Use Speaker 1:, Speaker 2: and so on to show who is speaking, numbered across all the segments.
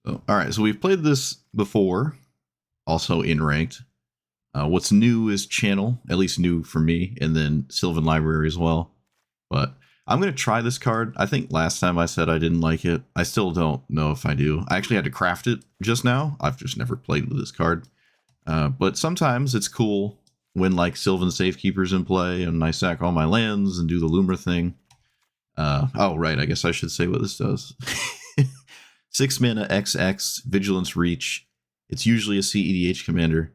Speaker 1: So, all right, so we've played this before, also in ranked. What's new is channel, at least new for me, and then Sylvan Library as well. But I'm going to try this card. I think last time I said I didn't like it. I still don't know if I do. I actually had to craft it just now. I've just never played with this card. But sometimes it's cool when like Sylvan Safekeeper's in play and I sack all my lands and do the Lumra thing. Oh, right. I guess I should say what this does. 6 mana XX, Vigilance Reach. It's usually a CEDH commander.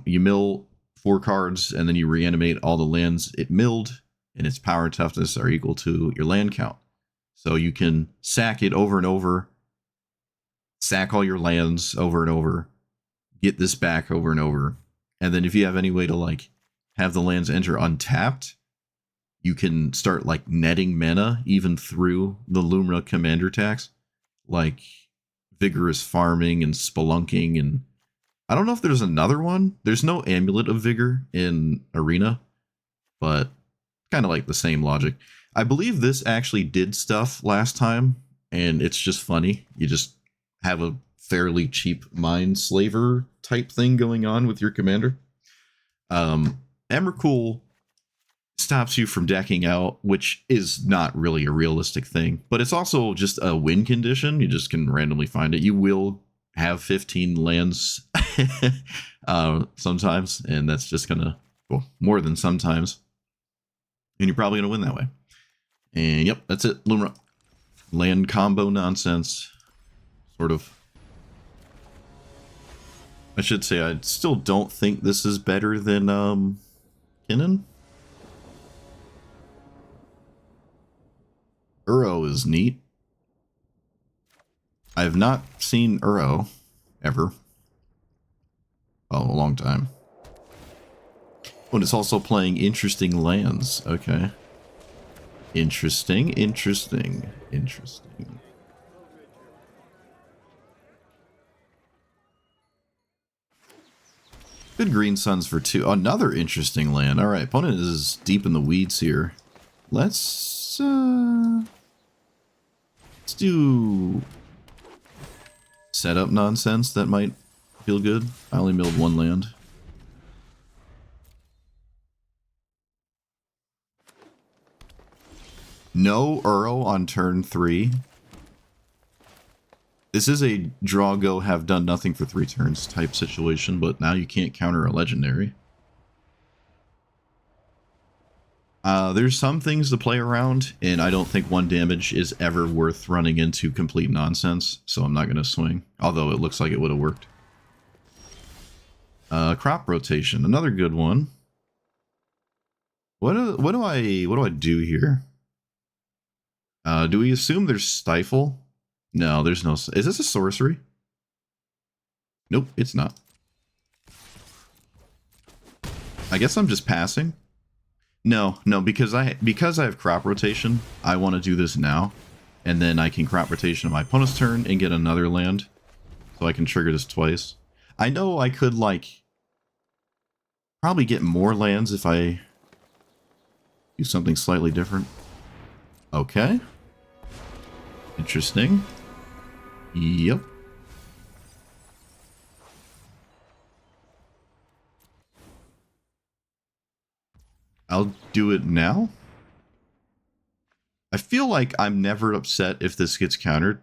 Speaker 1: You mill 4 cards and then you reanimate all the lands it milled, and its power and toughness are equal to your land count. So you can sack it over and over, sack all your lands over and over, get this back over and over. And then if you have any way to like have the lands enter untapped, you can start like netting mana even through the Lumra commander tax, like Vigorous Farming and Spelunking, and I don't know if there's another one. There's no Amulet of Vigor in Arena, but kind of like the same logic. I believe this actually did stuff last time, and it's just funny. You just have a fairly cheap Mind Slaver type thing going on with your commander. Emrakul stops you from decking out, which is not really a realistic thing, but it's also just a win condition. You just can randomly find it. You will have 15 lands sometimes, and that's just gonna, well, more than sometimes, and you're probably gonna win that way. And yep, that's it. Lumra land combo nonsense, sort of. I should say I still don't think this is better than Kinnan. Uro is neat. I have not seen Uro ever. Oh, a long time. But it's also playing interesting lands. Okay. Interesting, interesting, interesting. Good green suns for 2. Another interesting land. Alright, opponent is deep in the weeds here. Let's do setup nonsense. That might feel good. I only milled 1 land. No Uro on turn 3. This is a draw go have done nothing for 3 turns type situation, but now you can't counter a legendary. There's some things to play around, and I don't think 1 damage is ever worth running into complete nonsense, so I'm not going to swing, although it looks like it would have worked. Crop rotation, another good one. What do I do here? Do we assume there's Stifle? No, there's no. Is this a sorcery? Nope, it's not. I guess I'm just passing. No, because I have crop rotation, I want to do this now, and then I can crop rotation on my opponent's turn and get another land, so I can trigger this twice. I know I could like probably get more lands if I do something slightly different. Okay. Interesting. Yep. I'll do it now. I feel like I'm never upset if this gets countered.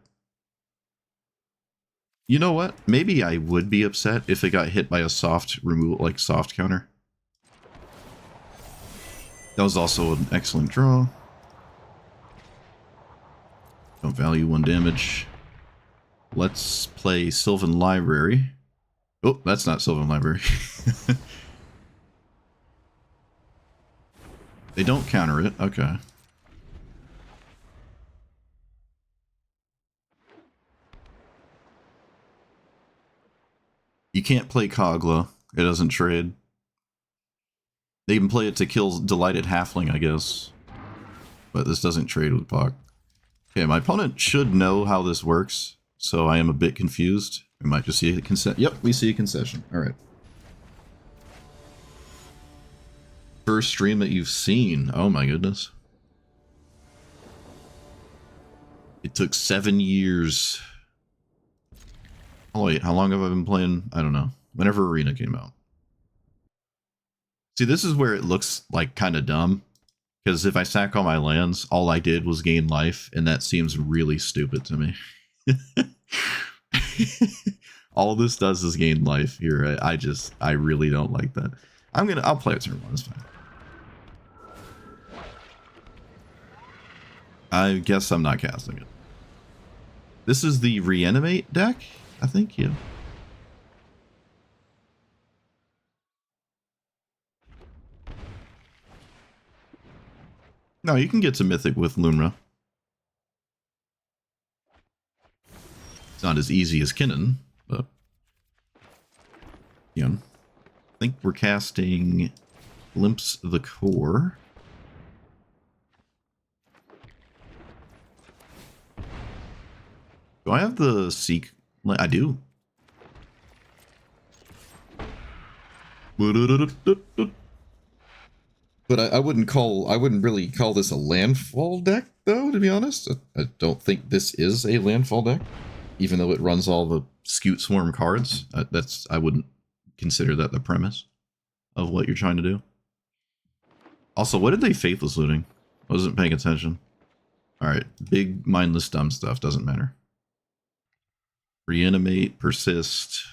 Speaker 1: You know what? Maybe I would be upset if it got hit by a soft removal, like soft counter. That was also an excellent draw. Don't value 1 damage. Let's play Sylvan Library. Oh, that's not Sylvan Library. They don't counter it. Okay. You can't play Kogla. It doesn't trade. They can play it to kill Delighted Halfling, I guess. But this doesn't trade with Puck. Okay, my opponent should know how this works, so I am a bit confused. We might just see a concession. Yep, we see a concession. Alright. First stream that you've seen. Oh my goodness. It took 7 years. Oh wait, how long have I been playing? I don't know. Whenever Arena came out. See, this is where it looks like kind of dumb. Because if I sack all my lands, all I did was gain life, and that seems really stupid to me. All this does is gain life here. I really don't like that. I'll play it turn one, it's fine. I guess I'm not casting it. This is the Reanimate deck, I think, yeah. No, you can get to Mythic with Lumra. It's not as easy as Kinnan, but you know, I think we're casting Glimpse the Core. Do I have the Seek? I do. But I wouldn't really call this a landfall deck, though, to be honest. I don't think this is a landfall deck, even though it runs all the Scoot Swarm cards. I wouldn't consider that the premise of what you're trying to do. Also, what did they Faithless looting? I wasn't paying attention. Alright, big mindless dumb stuff, doesn't matter. Reanimate, Persist,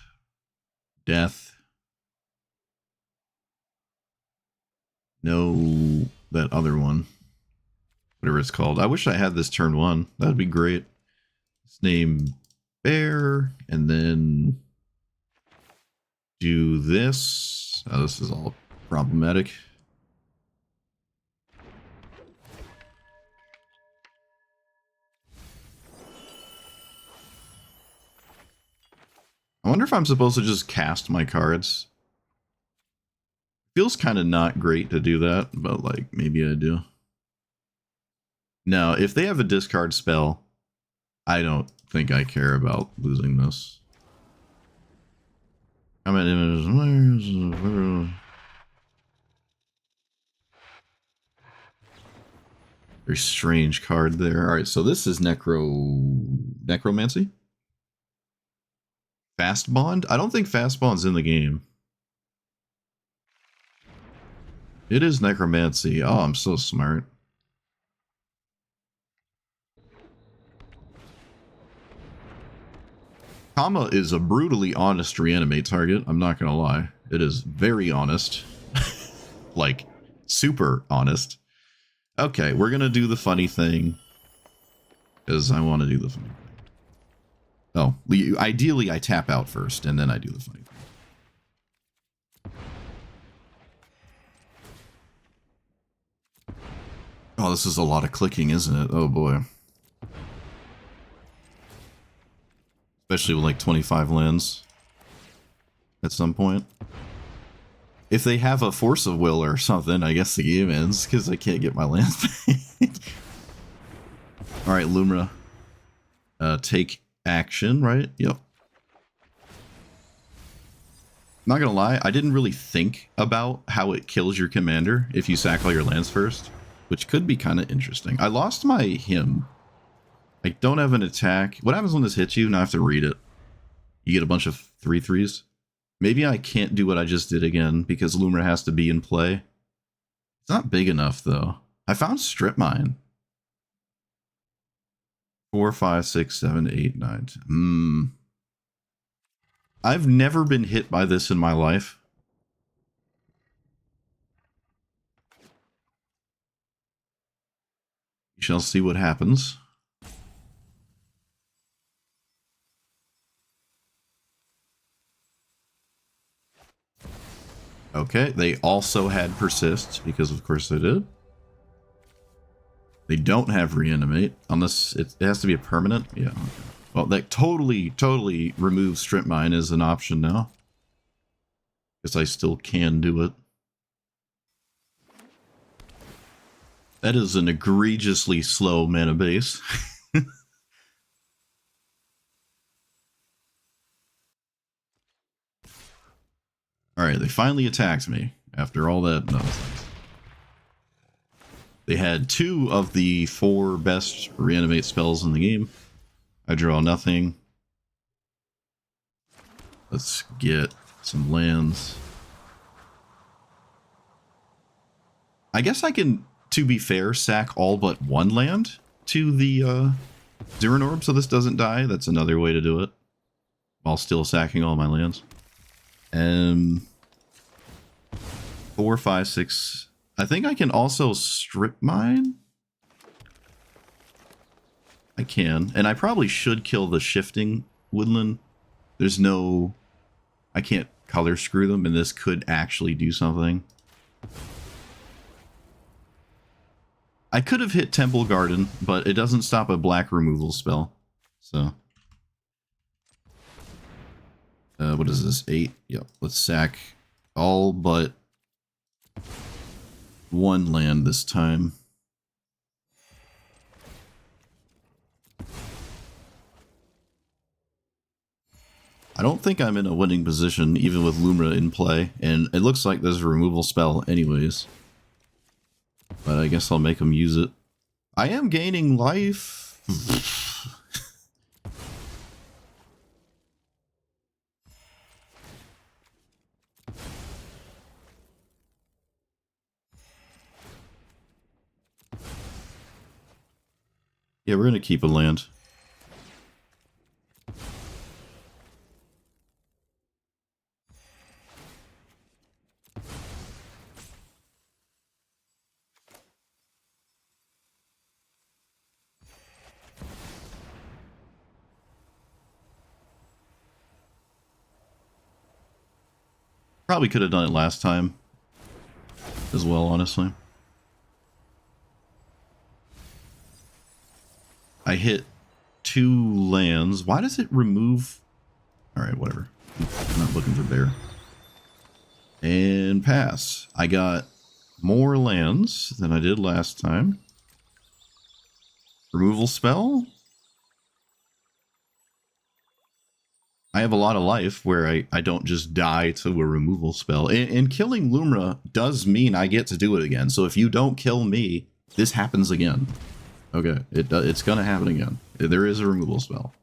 Speaker 1: Death. No, that other one. Whatever it's called. I wish I had this turn one. That'd be great. Let's name Bear, and then do this. Oh, this is all problematic. I wonder if I'm supposed to just cast my cards. Feels kind of not great to do that, but like maybe I do. No, if they have a discard spell, I don't think I care about losing this. Comment images. Very strange card there. Alright, so this is Necromancy? Fast Bond? I don't think Fast Bond's in the game. It is Necromancy. Oh, I'm so smart. Kama is a brutally honest reanimate target. I'm not gonna lie. It is very honest. Like, super honest. Okay, we're gonna do the funny thing. Because I want to do the funny thing. Oh, ideally I tap out first, and then I do the funny thing. Oh, this is a lot of clicking, isn't it? Oh boy. Especially with like 25 lands at some point. If they have a Force of Will or something, I guess the game ends because I can't get my lands back. Alright, Lumra. Take action, right? Yep. Not gonna lie, I didn't really think about how it kills your commander if you sack all your lands first, which could be kind of interesting. I lost my hymn. I don't have an attack. What happens when this hits you? Now I have to read it. You get a bunch of 3/3s. Maybe I can't do what I just did again because Lumra has to be in play. It's not big enough though. I found Strip Mine. 4, 5, 6, 7, 8, 9, 10. I've never been hit by this in my life. We shall see what happens. Okay, they also had Persist, because of course they did. They don't have Reanimate, unless it has to be a permanent. Yeah, okay. Well, that totally removes Strip Mine as an option now. Guess I still can do it. That is an egregiously slow mana base. Alright, they finally attacked me after all that nonsense. They had 2 of the 4 best reanimate spells in the game. I draw nothing. Let's get some lands. I guess I can, to be fair, sack all but one land to the Zero Orb so this doesn't die. That's another way to do it. While still sacking all my lands. 4, 5, 6. I think I can also strip mine. I can. And I probably should kill the shifting woodland. There's no... I can't color screw them, and this could actually do something. I could have hit Temple Garden, but it doesn't stop a black removal spell. So... what is this? 8? Yep. Let's sack all but one land this time. I don't think I'm in a winning position, even with Lumra in play, and it looks like there's a removal spell anyways. But I guess I'll make him use it. I am gaining life. Yeah, we're gonna keep a land. Probably could have done it last time as well, honestly. I hit 2 lands. Why does it remove... Alright, whatever. I'm not looking for bear. And pass. I got more lands than I did last time. Removal spell? I have a lot of life where I don't just die to a removal spell. And killing Lumra does mean I get to do it again. So if you don't kill me, this happens again. Okay, it's gonna happen again. There is a removal spell.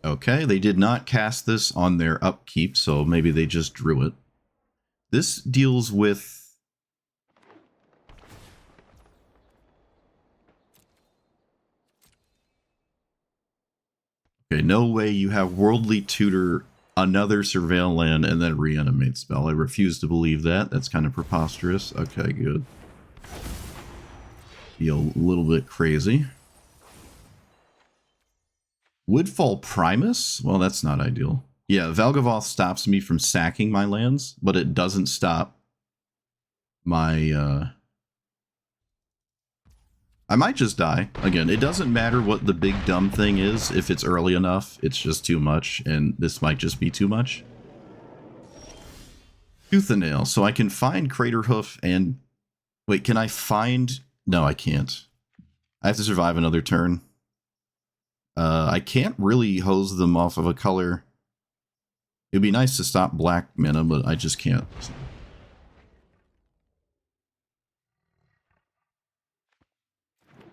Speaker 1: Okay, they did not cast this on their upkeep, so maybe they just drew it. This deals with... Okay, no way you have Worldly Tutor, another Surveil land, and then Reanimate spell. I refuse to believe that. That's kind of preposterous. Okay, good. Feel a little bit crazy. Woodfall Primus? Well, that's not ideal. Yeah, Valgavoth stops me from sacking my lands, but it doesn't stop my... I might just die. Again, it doesn't matter what the big dumb thing is. If it's early enough, it's just too much, and this might just be too much. Tooth and Nail. So I can find Craterhoof and... Wait, can I find... No, I can't. I have to survive another turn. I can't really hose them off of a color. It'd be nice to stop black mana, but I just can't.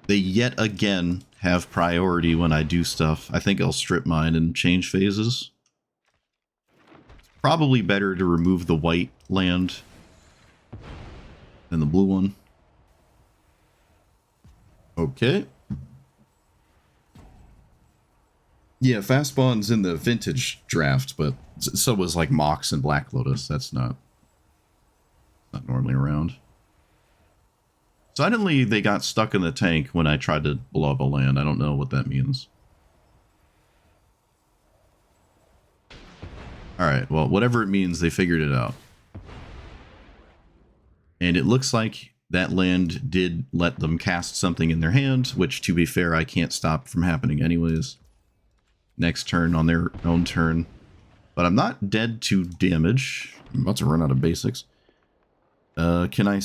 Speaker 1: They yet again have priority when I do stuff. I think I'll strip mine and change phases. Probably better to remove the white land than the blue one. Okay. Yeah, Fast Spawn's in the vintage draft, but so was like Mox and Black Lotus. That's not normally around. Suddenly they got stuck in the tank when I tried to blow up a land. I don't know what that means. Alright, well, whatever it means, they figured it out. And it looks like that land did let them cast something in their hand, which, to be fair, I can't stop from happening anyways. Next turn on their own turn. But I'm not dead to damage. I'm about to run out of basics. Can I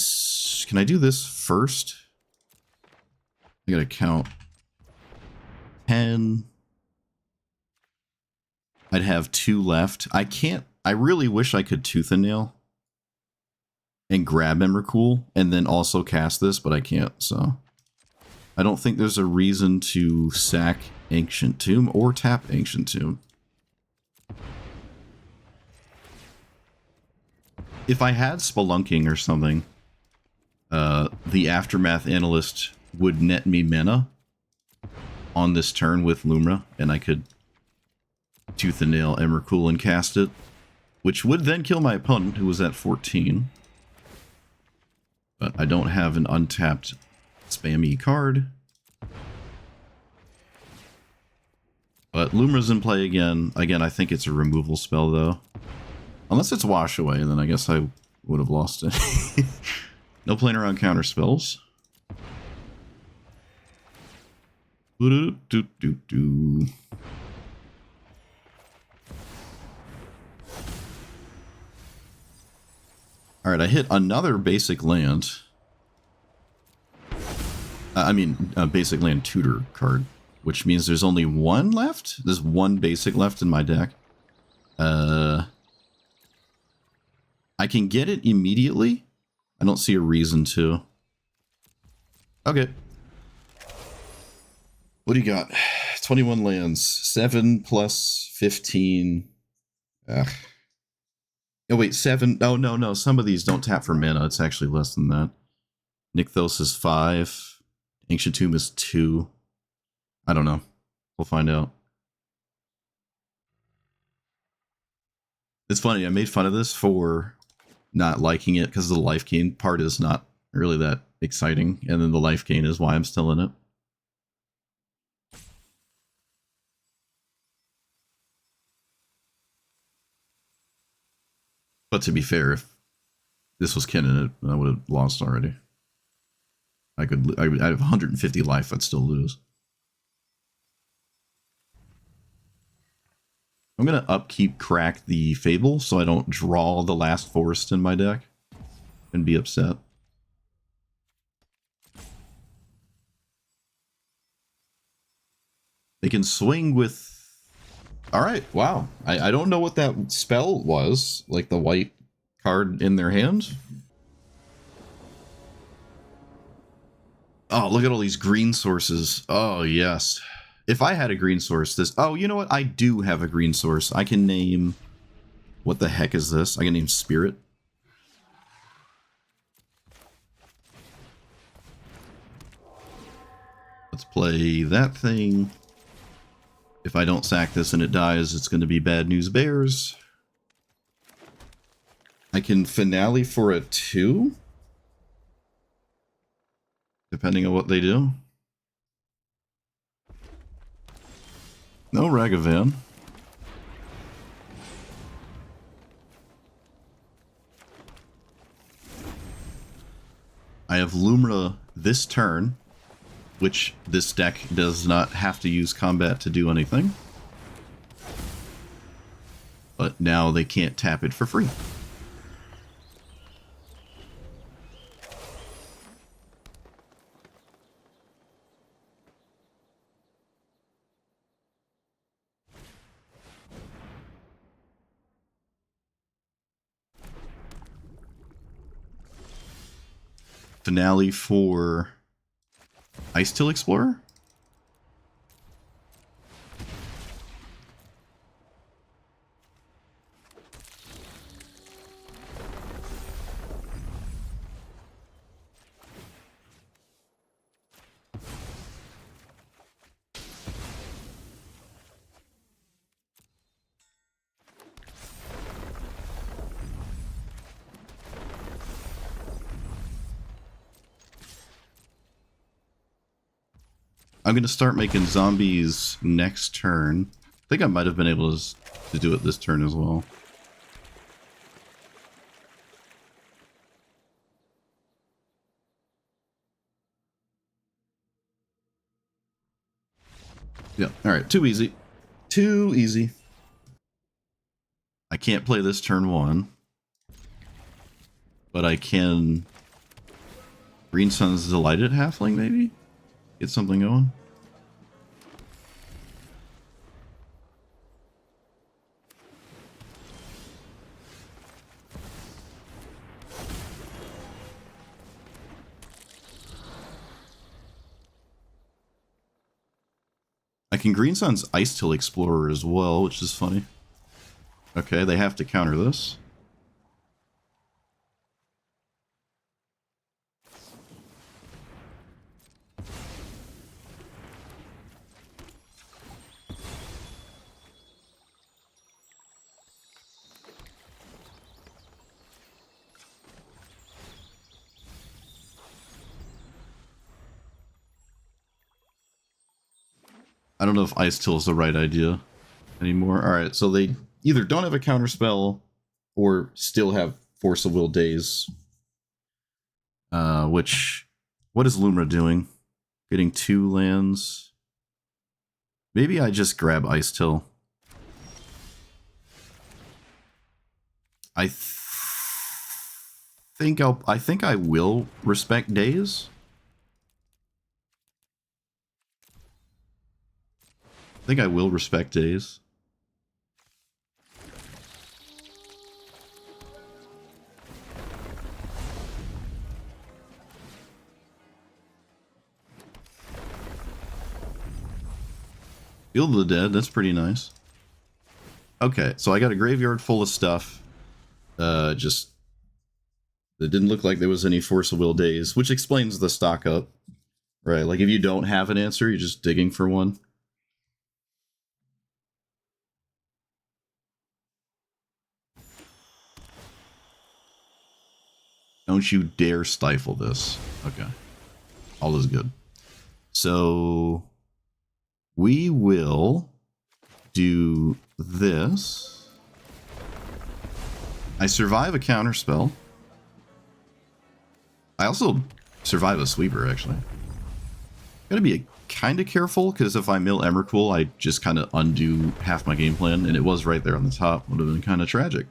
Speaker 1: do this first? I gotta count. 10. I'd have 2 left. I can't. I really wish I could Tooth and Nail and grab Emrakul and then also cast this, but I can't, so. I don't think there's a reason to sack Ancient Tomb or tap Ancient Tomb. If I had Spelunking or something, the Aftermath Analyst would net me mana on this turn with Lumra, and I could Tooth and Nail Emrakul and cast it, which would then kill my opponent, who was at 14. But I don't have an untapped spammy card. But Lumra's in play again. Again, I think it's a removal spell, though. Unless it's Wash Away, then I guess I would have lost it. No playing around counter spells. Alright, I hit another basic land. Basic land tutor card, which means there's only one left? There's one basic left in my deck. I can get it immediately. I don't see a reason to. Okay. What do you got? 21 lands. 7 plus 15. Ugh. Oh, wait, 7. Oh, no. Some of these don't tap for mana. It's actually less than that. Nykthos is 5. Ancient Tomb is 2. I don't know. We'll find out. It's funny. I made fun of this for not liking it because the life gain part is not really that exciting. And then the life gain is why I'm still in it. But to be fair, if this was Ken in it, I would have lost already. I have 150 life, I'd still lose. I'm going to upkeep crack the Fable so I don't draw the last forest in my deck and be upset. They can swing with... Alright, wow. I don't know what that spell was, like the white card in their hand. Oh, look at all these green sources. Oh, yes. If I had a green source, this... Oh, you know what? I do have a green source. I can name... What the heck is this? I can name Spirit. Let's play that thing. If I don't sack this and it dies, it's going to be Bad News Bears. I can Finale for a 2. Depending on what they do. No Ragavan. I have Lumra this turn, which this deck does not have to use combat to do anything. But now they can't tap it for free. Finale for Ice Till Explorer? I'm going to start making zombies next turn. I think I might have been able to do it this turn as well. Yeah, alright, too easy. Too easy. I can't play this turn 1. But I can... Green Sun's Delighted Halfling, maybe? Get something going. I can Green Sun's Ice Till Explorer as well, which is funny. Okay, they have to counter this. I don't know if Ice Till is the right idea anymore. Alright, so they either don't have a counter spell or still have Force of Will Days. What is Lumra doing? Getting 2 lands. Maybe I just grab Ice Till. I think I will respect Days. I think I will respect Days. Field of the Dead, that's pretty nice. Okay, so I got a graveyard full of stuff. Just... It didn't look like there was any Force of Will Days, which explains the stock up. Right, like if you don't have an answer, you're just digging for one. Don't you dare stifle this. Okay. All is good. So we will do this. I survive a counter spell. I also survive a sweeper, actually. Gotta be kind of careful, because if I mill Emrakul, I just kind of undo half my game plan, and it was right there on the top. Would have been kind of tragic.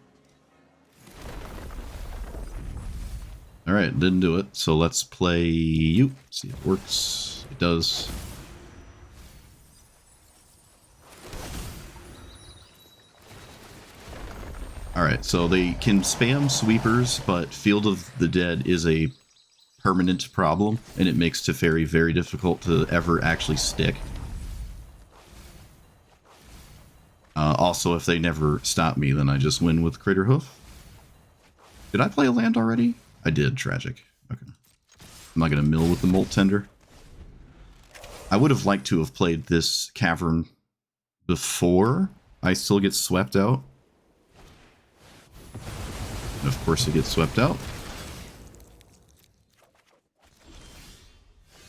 Speaker 1: Alright, didn't do it, so let's play you. See if it works. It does. Alright, so they can spam sweepers, but Field of the Dead is a permanent problem, and it makes Teferi very difficult to ever actually stick. Also, if they never stop me, then I just win with Crater Hoof. Did I play a land already? I did. Tragic. Okay. I'm not going to mill with the Molt Tender. I would have liked to have played this Cavern before I still get swept out. And of course it gets swept out.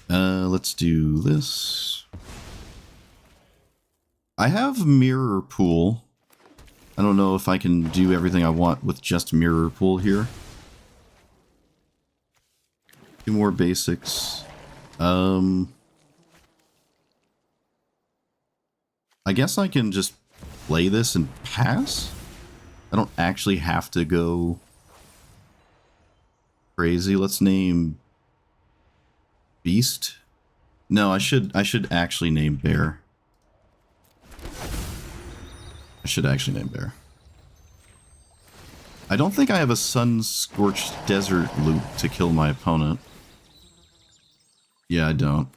Speaker 1: Let's do this. I have Mirror Pool. I don't know if I can do everything I want with just Mirror Pool here. 2 more basics. I guess I can just play this and pass? I don't actually have to go crazy. Let's name Beast. No, I should actually name Bear. I should actually name Bear. I don't think I have a Sun-Scorched Desert loop to kill my opponent. Yeah, I don't.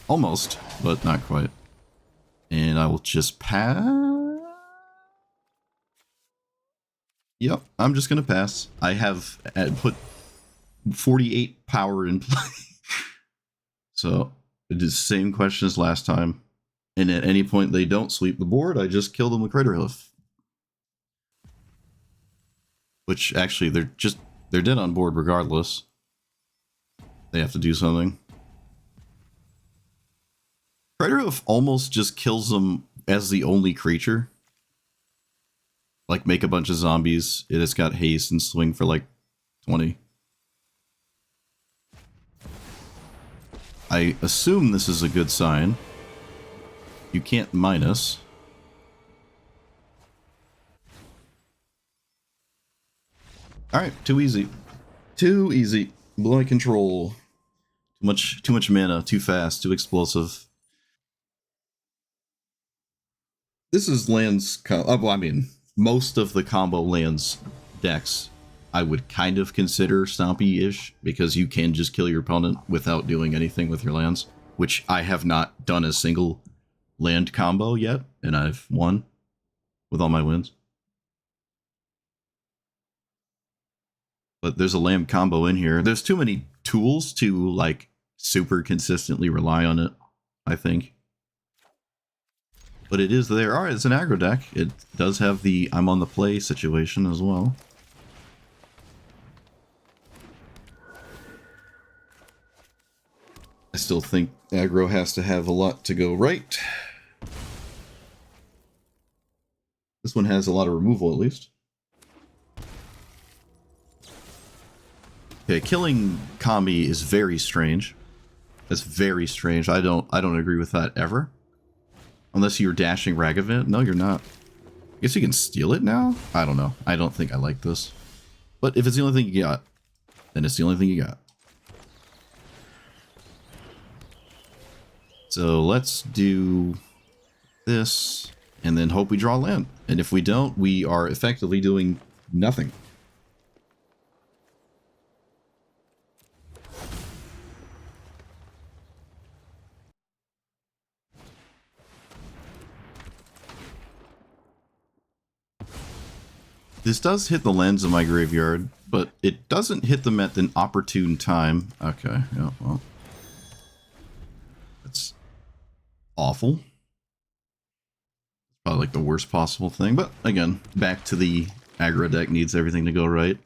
Speaker 1: Almost, but not quite. And I will just pass. Yep, I'm just going to pass. I have put 48 power in play. So, it is the same question as last time. And at any point they don't sweep the board, I just kill them with Crater Hoof. Which, actually, they're dead on board regardless. They have to do something. Crater Hoof almost just kills them as the only creature. Like, make a bunch of zombies. It has got haste and swing for like 20. I assume this is a good sign. You can't minus. Alright, too easy. Too easy. Blowing control. Too much mana, too fast, too explosive. This is lands... well, I mean, most of the combo lands decks I would kind of consider Stompy-ish, because you can just kill your opponent without doing anything with your lands, which I have not done a single land combo yet, and I've won with all my wins. But there's a land combo in here. There's too many tools to like super consistently rely on it, I think. But it is there. Alright, it's an aggro deck. It does have the I'm on the play situation as well. I still think aggro has to have a lot to go right. This one has a lot of removal at least. Okay, killing Kami is very strange. That's very strange. I don't agree with that ever. Unless you're dashing Ragavant. No, you're not. I guess you can steal it now? I don't know. I don't think I like this. But if it's the only thing you got, then it's the only thing you got. So let's do this and then hope we draw land. And if we don't, we are effectively doing nothing. This does hit the lands of my graveyard, but it doesn't hit them at an opportune time. Okay, yeah, well. That's awful. Probably like the worst possible thing, but again, back to the aggro deck needs everything to go right.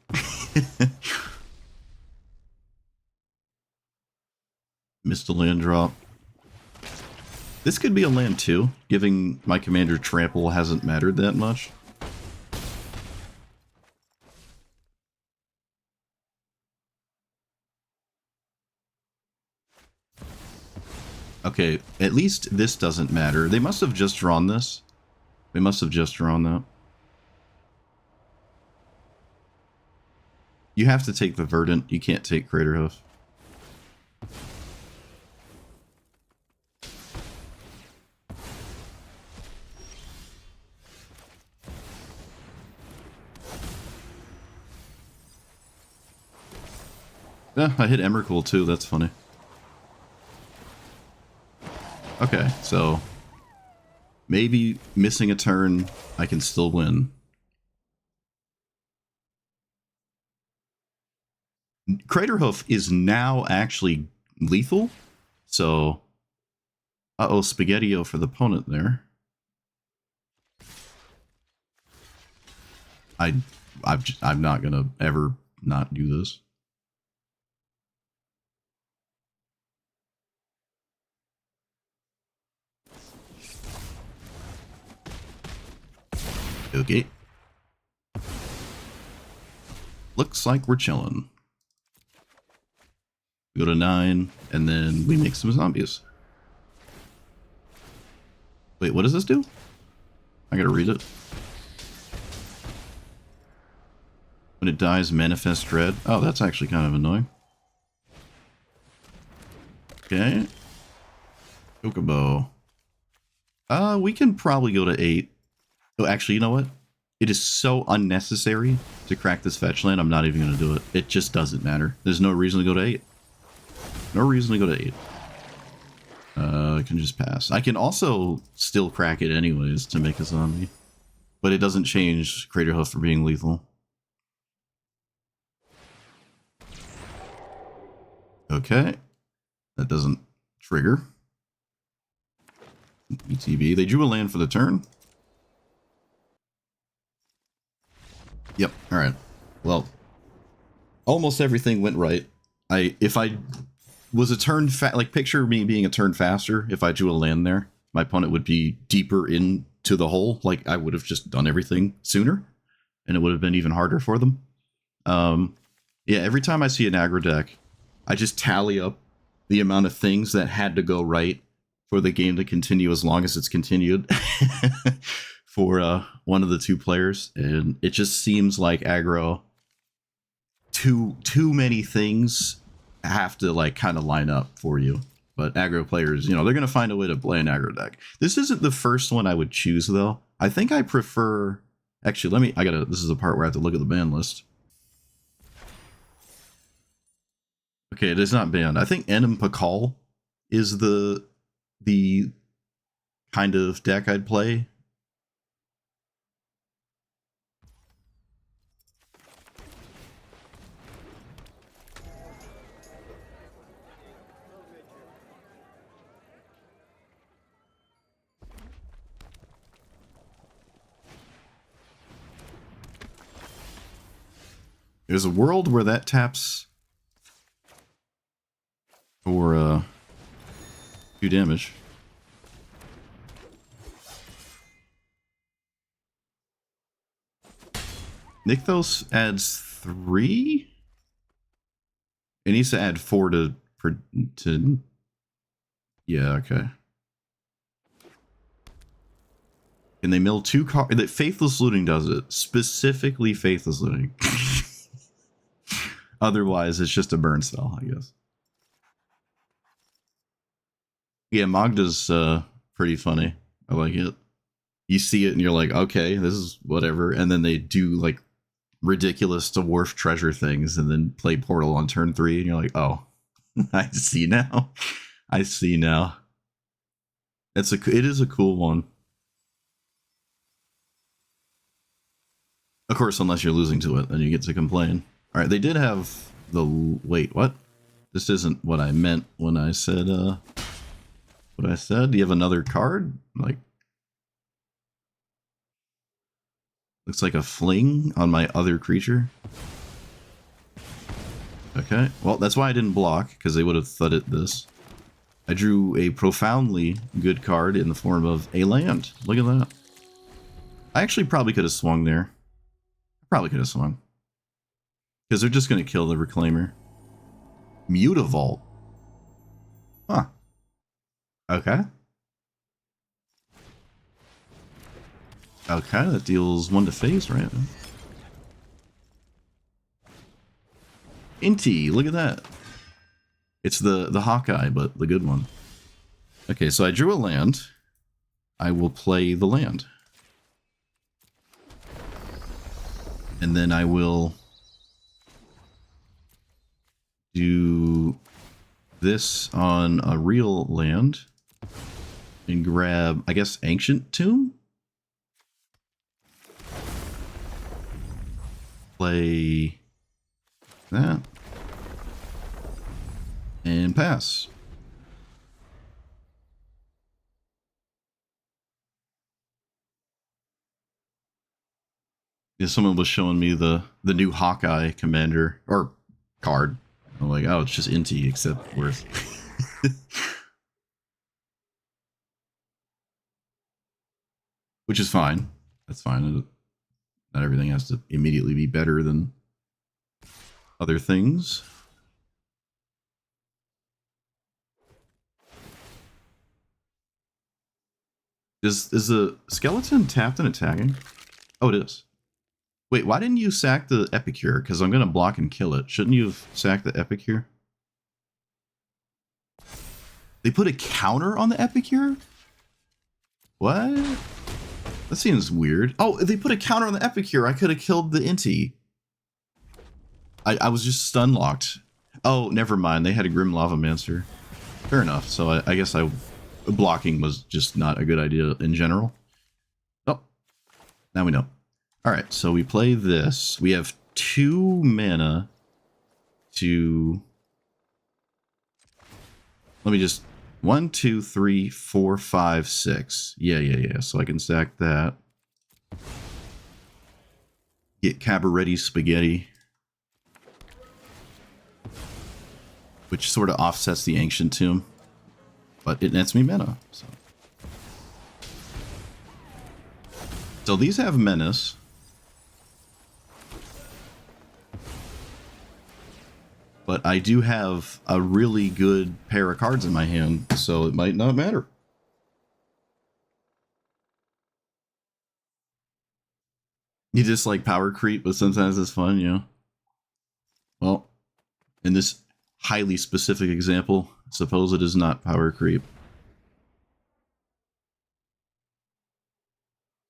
Speaker 1: Missed a land drop. This could be a land too. Giving my commander trample hasn't mattered that much. Okay, at least this doesn't matter. They must have just drawn this. They must have just drawn that. You have to take the Verdant. You can't take Craterhoof. Yeah, I hit Emrakul too. That's funny. Okay, so maybe missing a turn, I can still win. Craterhoof is now actually lethal, so uh-oh, Spaghetti-O for the opponent there. I'm not gonna ever not do this. Okay. Looks like we're chilling. We go to 9, and then we make some zombies. Wait, what does this do? I gotta read it. When it dies, manifest dread. Oh, that's actually kind of annoying. Okay. Chocobo. We can probably go to 8. Oh, actually, you know what? It is so unnecessary to crack this fetch land, I'm not even going to do it. It just doesn't matter. There's no reason to go to 8. No reason to go to 8. I can just pass. I can also still crack it anyways to make a zombie. But it doesn't change Craterhoof for being lethal. Okay. That doesn't trigger. ETB. They drew a land for the turn. Yep. All right. Well, almost everything went right. If I was a turn like picture me being a turn faster, if I drew a land there, my opponent would be deeper into the hole. Like I would have just done everything sooner, and it would have been even harder for them. Yeah. Every time I see an aggro deck, I just tally up the amount of things that had to go right for the game to continue as long as it's continued. For one of the two players, and it just seems like aggro too many things have to like kind of line up for you. But aggro players, you know, they're gonna find a way to play an aggro deck. This isn't the first one I would choose though. I think I prefer, actually this is the part where I have to look at the ban list. Okay, it is not banned. I think Enem Pakal is the kind of deck I'd play. There's a world where that taps for 2 damage. Nykthos adds 3? It needs to add 4 to yeah, okay. Can they mill 2 cards? That Faithless Looting does it. Specifically Faithless Looting. Otherwise, it's just a burn spell, I guess. Yeah, Magda's pretty funny. I like it. You see it and you're like, okay, this is whatever. And then they do like ridiculous dwarf treasure things and then play Portal on turn 3 and you're like, oh, I see now. I see now. It is a cool one. Of course, unless you're losing to it, then you get to complain. All right, they did have the... Wait, what? This isn't what I meant when I said, what I said. Do you have another card? Like... Looks like a fling on my other creature. Okay, well, that's why I didn't block, because they would have thudded this. I drew a profoundly good card in the form of a land. Look at that. I actually probably could have swung there. Probably could have swung. Because they're just going to kill the Reclaimer. Mutavault. Huh. Okay. Okay, that deals 1 to face, right? Inti, look at that. It's the Hawkeye, but the good one. Okay, so I drew a land. I will play the land. And then I will do this on a real land and grab, I guess, Ancient Tomb? Play that. And pass. Yeah, someone was showing me the new Hawkeye commander or card. I'm like, oh, it's just Inti except worse. Which is fine. That's fine. Not everything has to immediately be better than other things. Is the skeleton tapped and attacking? Oh, it is. Wait, why didn't you sack the Epicure? Because I'm going to block and kill it. Shouldn't you have sacked the Epicure? They put a counter on the Epicure? What? That seems weird. Oh, they put a counter on the Epicure. I could have killed the Inti. I was just stun locked. Oh, never mind. They had a Grim Lavamancer. Fair enough. So I guess blocking was just not a good idea in general. Oh, now we know. All right, so we play this. We have 2 mana to... Let me just... 1, 2, 3, 4, 5, 6. Yeah. So I can sack that. Get Cabaretti Spaghetti. Which sort of offsets the Ancient Tomb. But it nets me mana. So these have Menace. But I do have a really good pair of cards in my hand, so it might not matter. You just like power creep, but sometimes it's fun, you know? Well, in this highly specific example, suppose it is not power creep.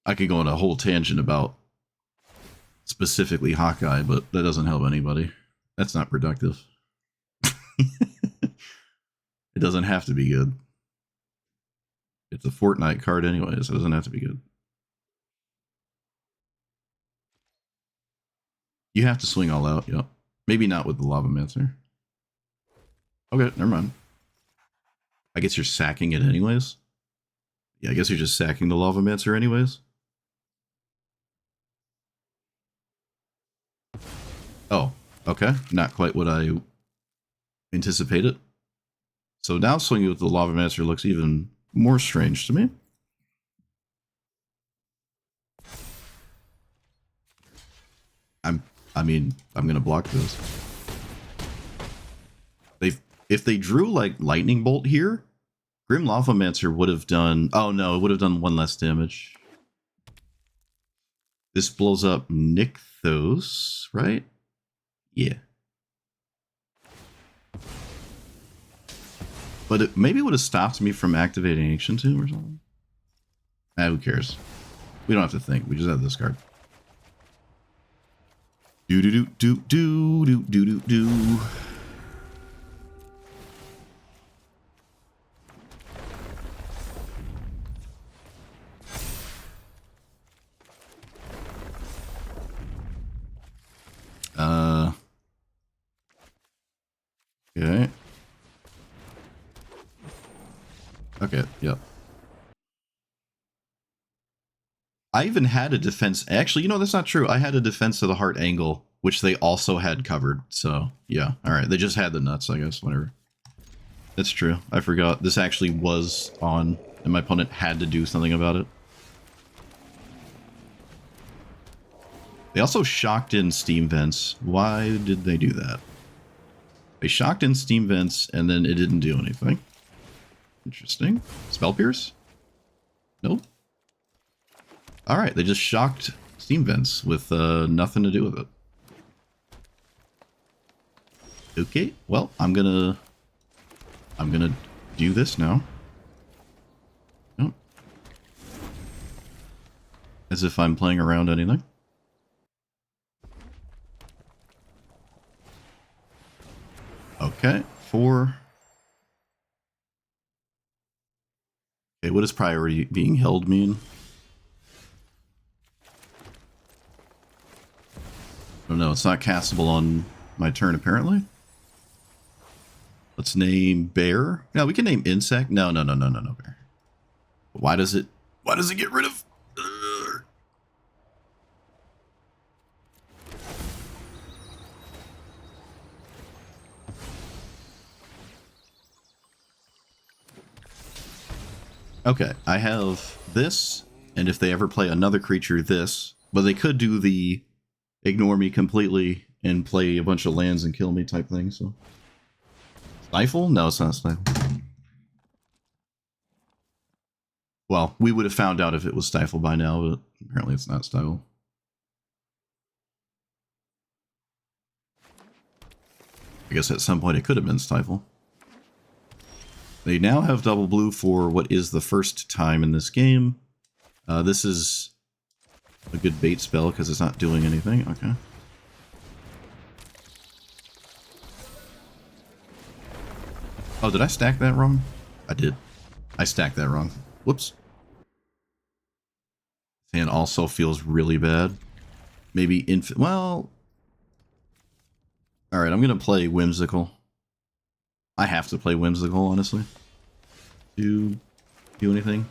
Speaker 1: I could go on a whole tangent about specifically Hawkeye, but that doesn't help anybody. That's not productive. It doesn't have to be good. It's a Fortnite card anyways. It doesn't have to be good. You have to swing all out, yep. Maybe not with the Lavamancer. Okay, never mind. I guess you're sacking it anyways. Yeah, I guess you're just sacking the Lavamancer anyways. Oh, okay. Not quite what I anticipated. So now swinging with the Lavamancer looks even more strange to me. I'm gonna block this. If they drew like Lightning Bolt here, Grim Lavamancer would have done... Oh no, it would have done 1 less damage. This blows up Nykthos, right? Yeah. But it maybe would have stopped me from activating Ancient Tomb or something. Who cares? We don't have to think. We just have this card. Do do do do do do do do do. Okay. Okay, yep. I even had a defense. Actually, you know, that's not true. I had a defense of the heart angle, which they also had covered. So, yeah. All right. They just had the nuts, I guess. Whatever. That's true. I forgot. This actually was on, and my opponent had to do something about it. They also shocked in Steam Vents. Why did they do that? They shocked in Steam Vents, and then it didn't do anything. Interesting. Spell Pierce? Nope. Alright, they just shocked Steam Vents with nothing to do with it. Okay, well, I'm gonna do this now. Oh. As if I'm playing around anything. Okay, 4. Okay, what does priority being held mean? Oh no, it's not castable on my turn apparently. Let's name Bear. No, we can name Insect. No, Bear. Why does it get rid of... Okay, I have this, and if they ever play another creature, this. But they could do the ignore me completely and play a bunch of lands and kill me type thing, so... Stifle? No, it's not Stifle. Well, we would have found out if it was Stifle by now, but apparently it's not Stifle. I guess at some point it could have been Stifle. They now have double blue for what is the first time in this game. This is a good bait spell because it's not doing anything. Okay. Oh, did I stack that wrong? I did. I stacked that wrong. Whoops. This hand also feels really bad. Maybe well... Alright, I'm going to play Whimsical. I have to play Whimsical, honestly. Do anything.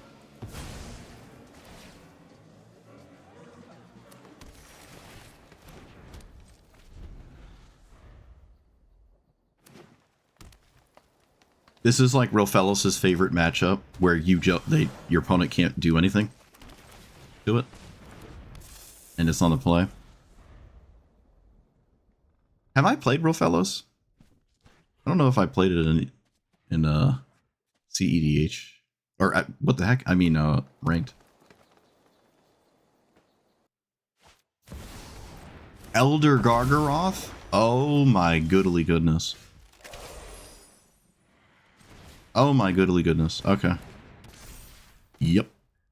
Speaker 1: This is like Rofellos' favorite matchup, where your opponent can't do anything to it, and it's on the play. Have I played Rofellos? I don't know if I played it in CEDH or what the heck? I mean, ranked. Elder Gargaroth? Oh my goodly goodness. Oh my goodly goodness. Okay. Yep.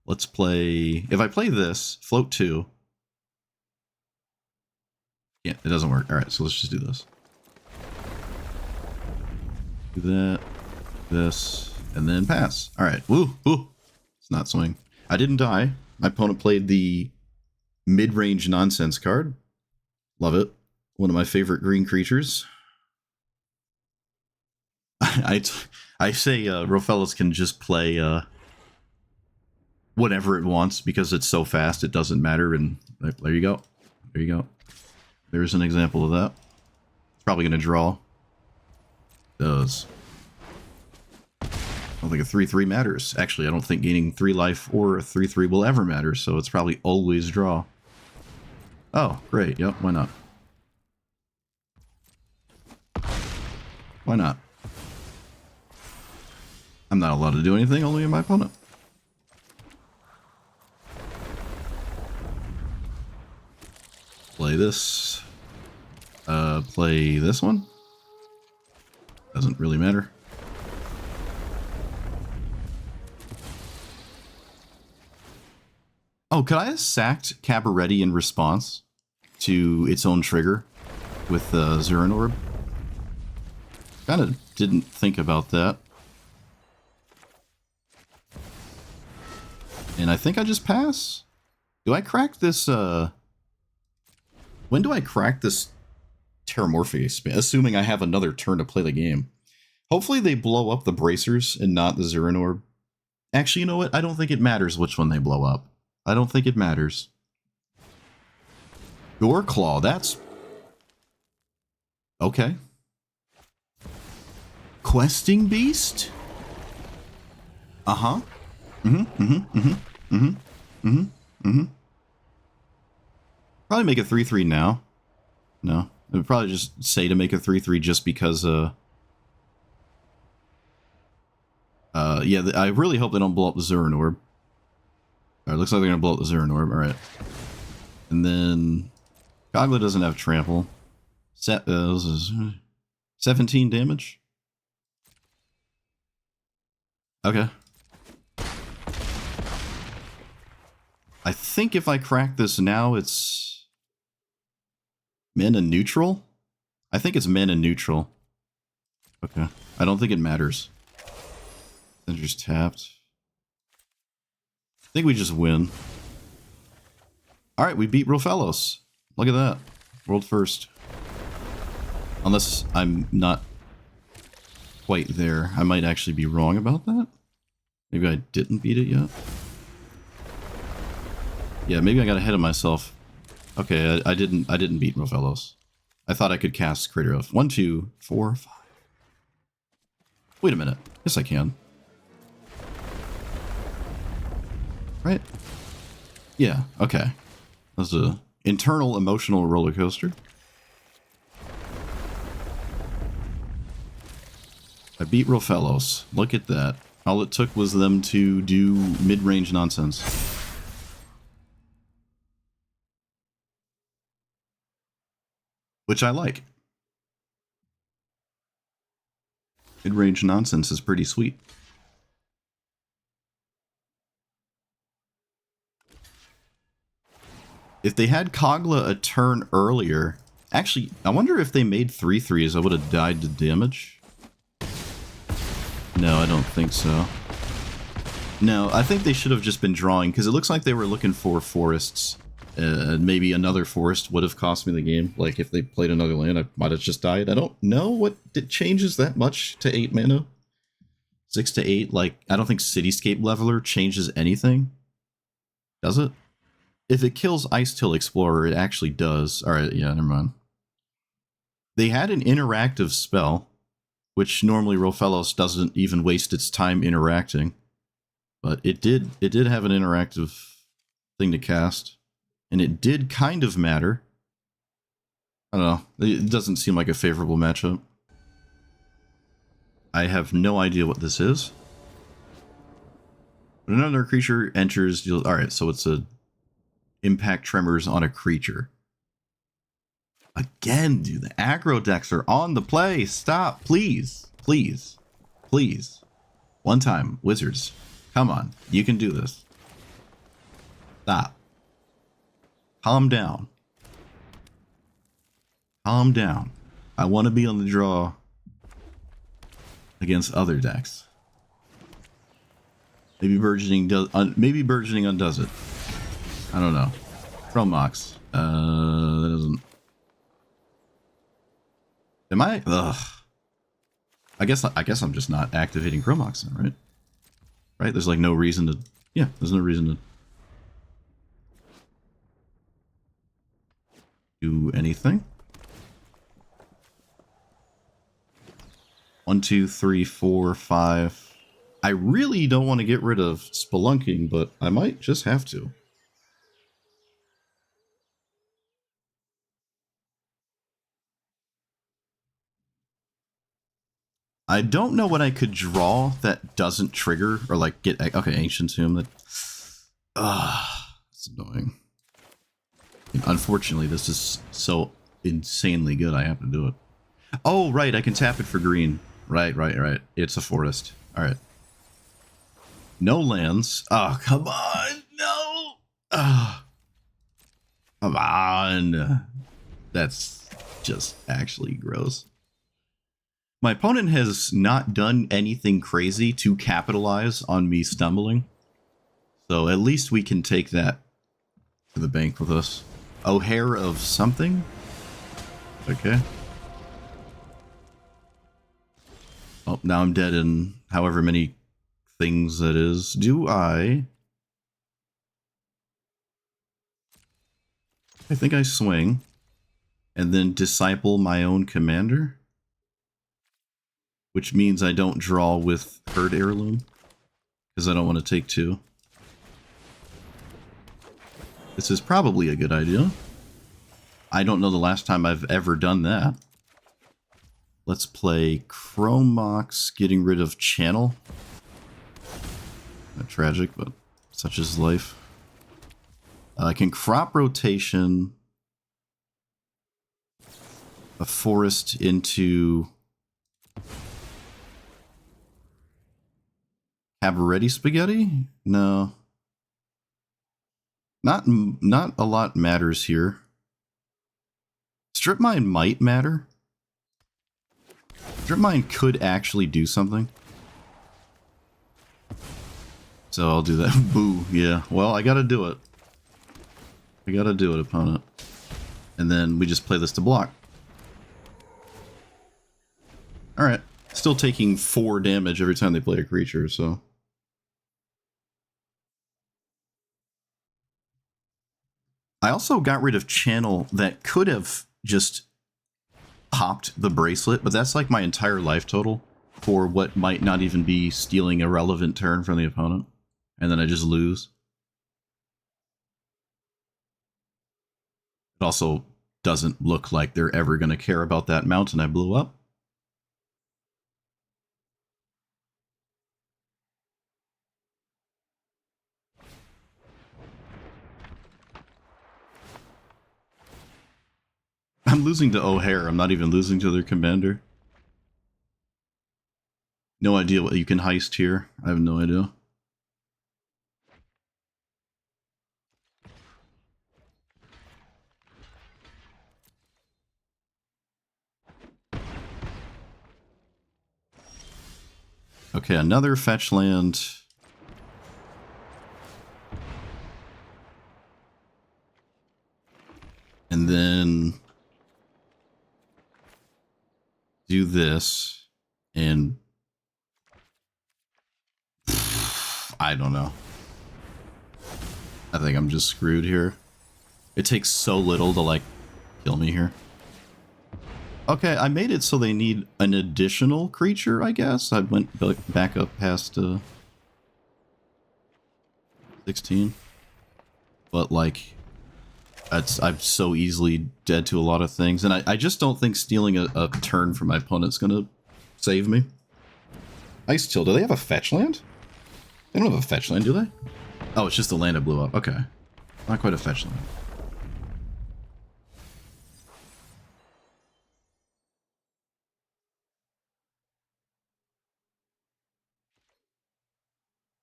Speaker 1: Let's play... If I play this, float 2. Yeah, it doesn't work. Alright, so let's just do this. Do that. This. And then pass. Alright. Woo! Woo! It's not swing. I didn't die. My opponent played the mid-range nonsense card. Love it. One of my favorite green creatures. I say Rofellos can just play whatever it wants because it's so fast it doesn't matter. And there you go. There you go. There's an example of that. It's probably going to draw. Does. I don't think a 3/3 matters. Actually, I don't think gaining 3 life or a 3/3 will ever matter, so it's probably always draw. Oh, great. Yep, why not? Why not? I'm not allowed to do anything, only my opponent. Play this. Play this one. Doesn't really matter. Oh, could I have sacked Cabaretti in response to its own trigger with Zuran Orb? Kind of didn't think about that. And I think I just pass. Do I crack this, when do I crack this Terramorphic? Assuming I have another turn to play the game. Hopefully they blow up the Bracers and not the Zuran Orb. Actually, you know what? I don't think it matters which one they blow up. I don't think it matters. Door Claw, that's... okay. Questing Beast? Uh-huh. Probably make a 3/3 now. No. I would probably just say to make a 3/3 just because, yeah, I really hope they don't blow up the Zuran Orb. Alright, looks like they're gonna blow up the Zuran Orb. Alright. And then... Kogla doesn't have trample. This is 17 damage. Okay. I think if I crack this now, it's... mana neutral? I think it's mana neutral. Okay. I don't think it matters. Sender's tapped. I think we just win. Alright, we beat Rofellos. Look at that. World first. Unless I'm not quite there. I might actually be wrong about that. Maybe I didn't beat it yet. Yeah, maybe I got ahead of myself. Okay, I didn't beat Rofellos. I thought I could cast Crater of 1, 2, 4, 5. Wait a minute. Yes, I can. Right? Yeah, okay. That's a internal emotional roller coaster. I beat Rofellos. Look at that. All it took was them to do mid-range nonsense. Which I like. Mid-range nonsense is pretty sweet. If they had Kogla a turn earlier... Actually, I wonder if they made 3/3s, I would have died to damage. No, I don't think so. No, I think they should have just been drawing, because it looks like they were looking for forests. Maybe another forest would have cost me the game. Like, if they played another land, I might have just died. I don't know what it changes that much to 8 mana. 6 to 8, like, I don't think Cityscape Leveler changes anything. Does it? If it kills Ice Till Explorer, it actually does. Alright, yeah, never mind. They had an interactive spell, which normally Rofellos doesn't even waste its time interacting. But it did have an interactive thing to cast. And it did kind of matter. I don't know. It doesn't seem like a favorable matchup. I have no idea what this is. When another creature enters, you'll... Alright, so it's a... Impact Tremors on a creature. Again, dude, the aggro decks are on the play. Stop, please. Please. Please. One time, Wizards. Come on, you can do this. Stop. Calm down. Calm down. I want to be on the draw against other decks. Maybe burgeoning does. Maybe burgeoning undoes it. I don't know. Chromox. That doesn't. Am I? Ugh. I guess I'm just not activating Chromox then, right? Right? There's like no reason to. Yeah, there's no reason to do anything. 1, 2, 3, 4, 5. I really don't want to get rid of Spelunking, but I might just have to. I don't know what I could draw that doesn't trigger or like get okay, Ancient Tomb. That it's annoying. And unfortunately, this is so insanely good. I have to do it. Oh right, I can tap it for green. Right. It's a forest. All right. No lands. Oh come on, no. Come on. That's just actually gross. My opponent has not done anything crazy to capitalize on me stumbling. So at least we can take that to the bank with us. O'Hare of something? Okay. Oh, now I'm dead in however many things that is. Do I think I swing and then disciple my own commander? Which means I don't draw with Herd Heirloom, because I don't want to take 2. This is probably a good idea. I don't know the last time I've ever done that. Let's play Chromox, getting rid of Channel. Not tragic, but such is life. I can crop rotation a forest into Cabaretti Spaghetti? No. Not a lot matters here. Strip Mine might matter. Strip Mine could actually do something. So I'll do that. Boo, yeah. Well, I gotta do it. I gotta do it, opponent. And then we just play this to block. Alright. Still taking 4 damage every time they play a creature, so... I also got rid of Channel that could have just popped the bracelet, but that's like my entire life total for what might not even be stealing a relevant turn from the opponent. And then I just lose. It also doesn't look like they're ever going to care about that mountain I blew up. I'm losing to O'Hare. I'm not even losing to their commander. No idea what you can heist here. I have no idea. Okay, another fetch land. And then do this, and I don't know. I think I'm just screwed here. It takes so little to, like, kill me here. Okay, I made it so they need an additional creature, I guess. I went back up past 16. But, like, I'm so easily dead to a lot of things. And I just don't think stealing a turn from my opponent's going to save me. Ice Till, do they have a fetch land? They don't have a fetch land, do they? Oh, it's just the land I blew up. Okay. Not quite a fetch land.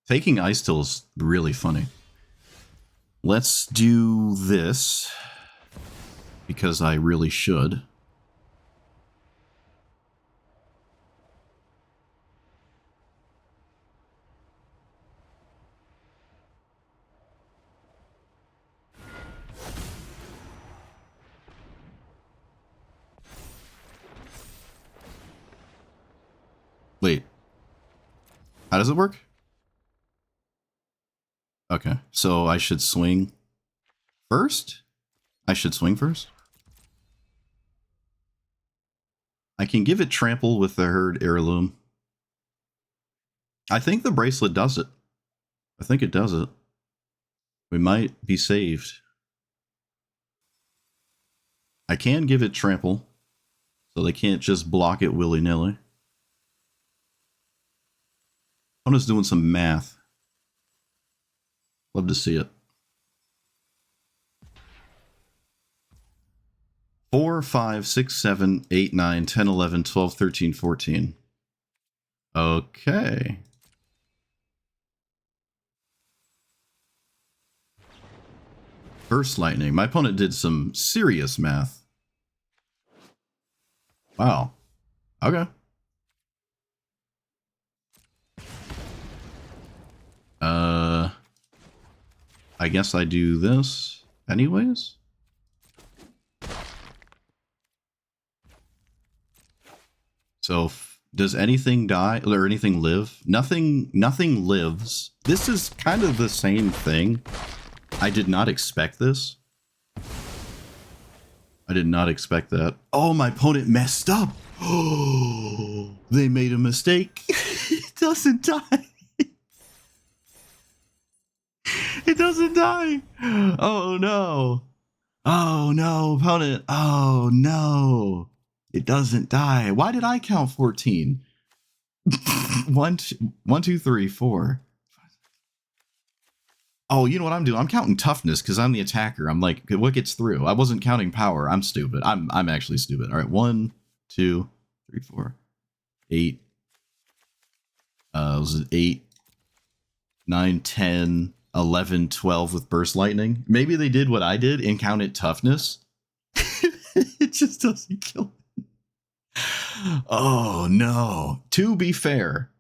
Speaker 1: Taking Ice Till is really funny. Let's do this, because I really should. How does it work? Okay, so I should swing first? I should swing first? I can give it trample with the herd heirloom. I think the bracelet does it. I think it does it. We might be saved. I can give it trample, so they can't just block it willy-nilly. I'm just doing some math. Love to see it. 4, 5, 6, 7, 8, 9, 10, 11, 12, 13, 14. Okay. Burst lightning. My opponent did some serious math. Wow. Okay. I guess I do this anyways. So does anything die or anything live? Nothing lives. This is kind of the same thing. I did not expect this. I did not expect that. Oh, my opponent messed up. Oh, they made a mistake. It doesn't die. It doesn't die. Oh, no. Oh, no, opponent. Oh, no. It doesn't die. Why did I count 14? 1, 2, 3, 4. Oh, you know what I'm doing? I'm counting toughness because I'm the attacker. I'm like, what gets through? I wasn't counting power. I'm stupid. I'm actually stupid. All right, 1, 2, 3, 4, 8. Was it 8, 9, 10, 11, 12 with burst lightning? Maybe they did what I did and counted toughness. It just doesn't kill me. Oh no. To be fair,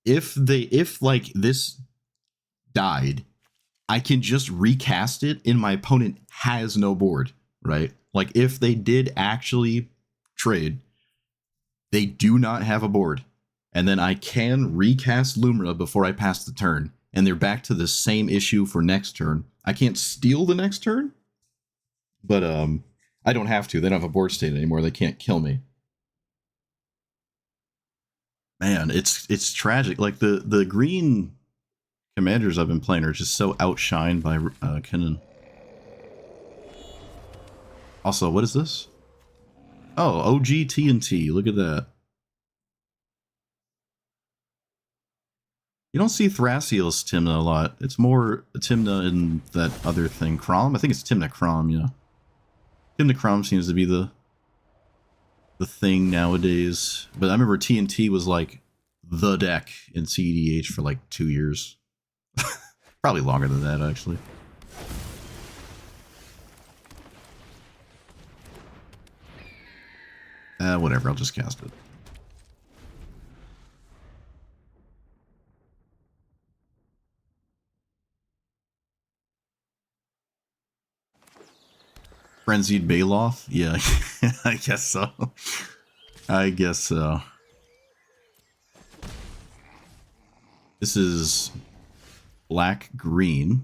Speaker 1: if like this died, I can just recast it and my opponent has no board, right? Like if they did actually trade, they do not have a board. And then I can recast Lumra before I pass the turn. And they're back to the same issue for next turn. I can't steal the next turn, but I don't have to. They don't have a board state anymore. They can't kill me. Man, it's tragic. Like the green commanders I've been playing are just so outshined by Kennen. Also, what is this? Oh, OG TNT. Look at that. You don't see Thrasios Timna a lot. It's more Timna in that other thing. Crom? I think it's Timna Crom, yeah. Timna Crom seems to be the thing nowadays. But I remember TNT was like the deck in CEDH for like 2 years. Probably longer than that, actually. Whatever, I'll just cast it. Frenzied Bellow? Yeah, I guess so. I guess so. This is black-green.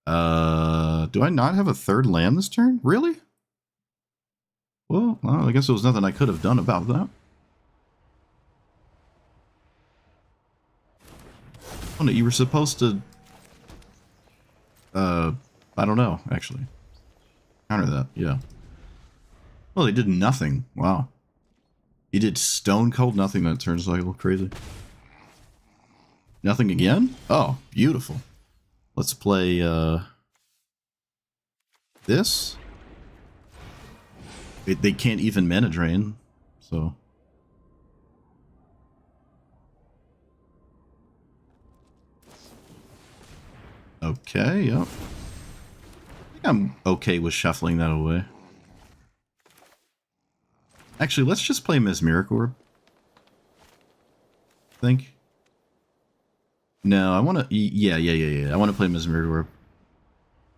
Speaker 1: Do I not have a third land this turn? Really? Well, I guess there was nothing I could have done about that. Oh, no, you were supposed to... I don't know, actually. Counter that, yeah. Well, they did nothing. Wow. He did stone cold nothing that turn cycle. Crazy. Nothing again? Oh, beautiful. Let's play, this. They can't even mana drain, so... Okay, yep. I think I'm okay with shuffling that away. Actually, let's just play Mesmeric Orb. I think. No, I want to... Yeah. I want to play Mesmeric Orb.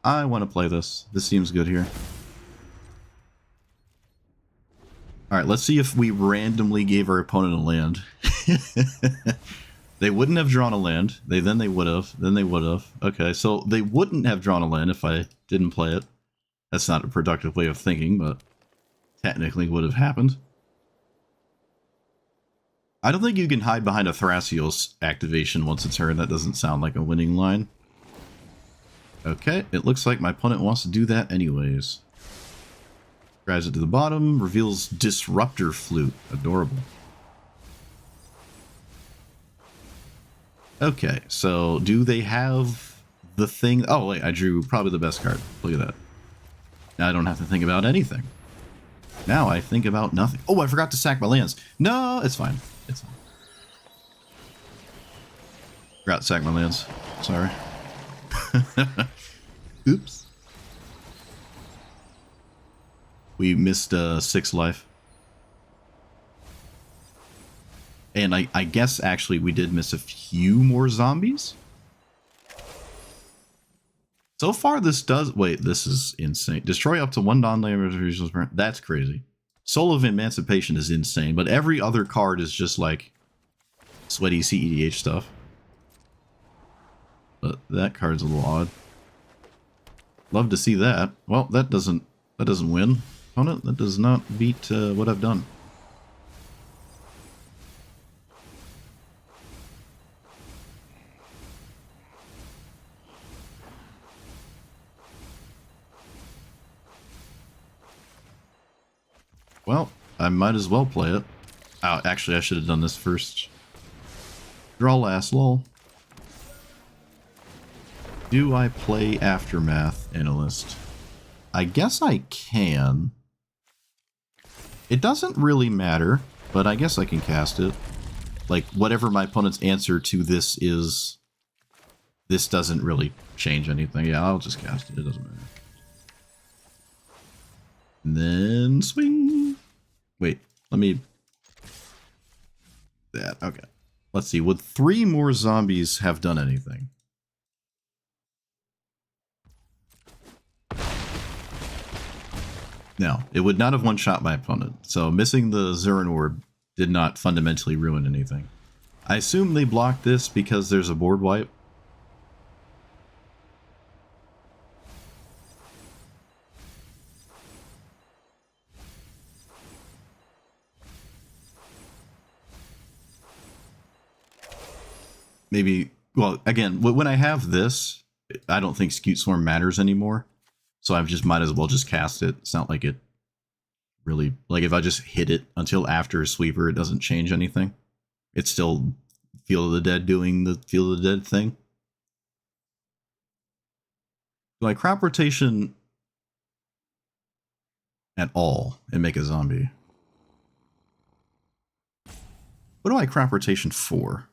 Speaker 1: I want to play this. This seems good here. Alright, let's see if we randomly gave our opponent a land. They wouldn't have drawn a land. Then they would have. Then they would have. Okay, so they wouldn't have drawn a land if I didn't play it. That's not a productive way of thinking, but technically would have happened. I don't think you can hide behind a Thrasios activation once a turn. That doesn't sound like a winning line. Okay, it looks like my opponent wants to do that anyways. Drives it to the bottom, reveals Disruptor Flute. Adorable. Okay, so do they have the thing? Oh, wait, I drew probably the best card. Look at that. Now I don't have to think about anything. Now I think about nothing. Oh, I forgot to sack my lands. No, it's fine. It's fine. Forgot to sack my lands. Sorry. Oops. We missed 6 life. And I guess actually we did miss a few more zombies. So far this does... Wait, this is insane. Destroy up to 1 non-land resource. That's crazy. Soul of Emancipation is insane, but every other card is just like sweaty CEDH stuff. But that card's a little odd. Love to see that. Well, that doesn't win. Opponent, that does not beat what I've done. Well, I might as well play it. Oh, actually, I should have done this first. Draw last, lol. Do I play Aftermath Analyst? I guess I can. It doesn't really matter, but I guess I can cast it. Like, whatever my opponent's answer to this is, this doesn't really change anything. Yeah, I'll just cast it. It doesn't matter. And then swing. Wait, let me... That, okay. Let's see, would 3 more zombies have done anything? No, it would not have one-shot my opponent. So missing the Zurin Orb did not fundamentally ruin anything. I assume they blocked this because there's a board wipe. Maybe, well, again, when I have this, I don't think Scute Swarm matters anymore. So I just might as well just cast it. It's not like it really, like if I just hit it until after a sweeper, it doesn't change anything. It's still Field of the Dead doing the Field of the Dead thing. Do I crop rotation at all and make a zombie? What do I crop rotation for?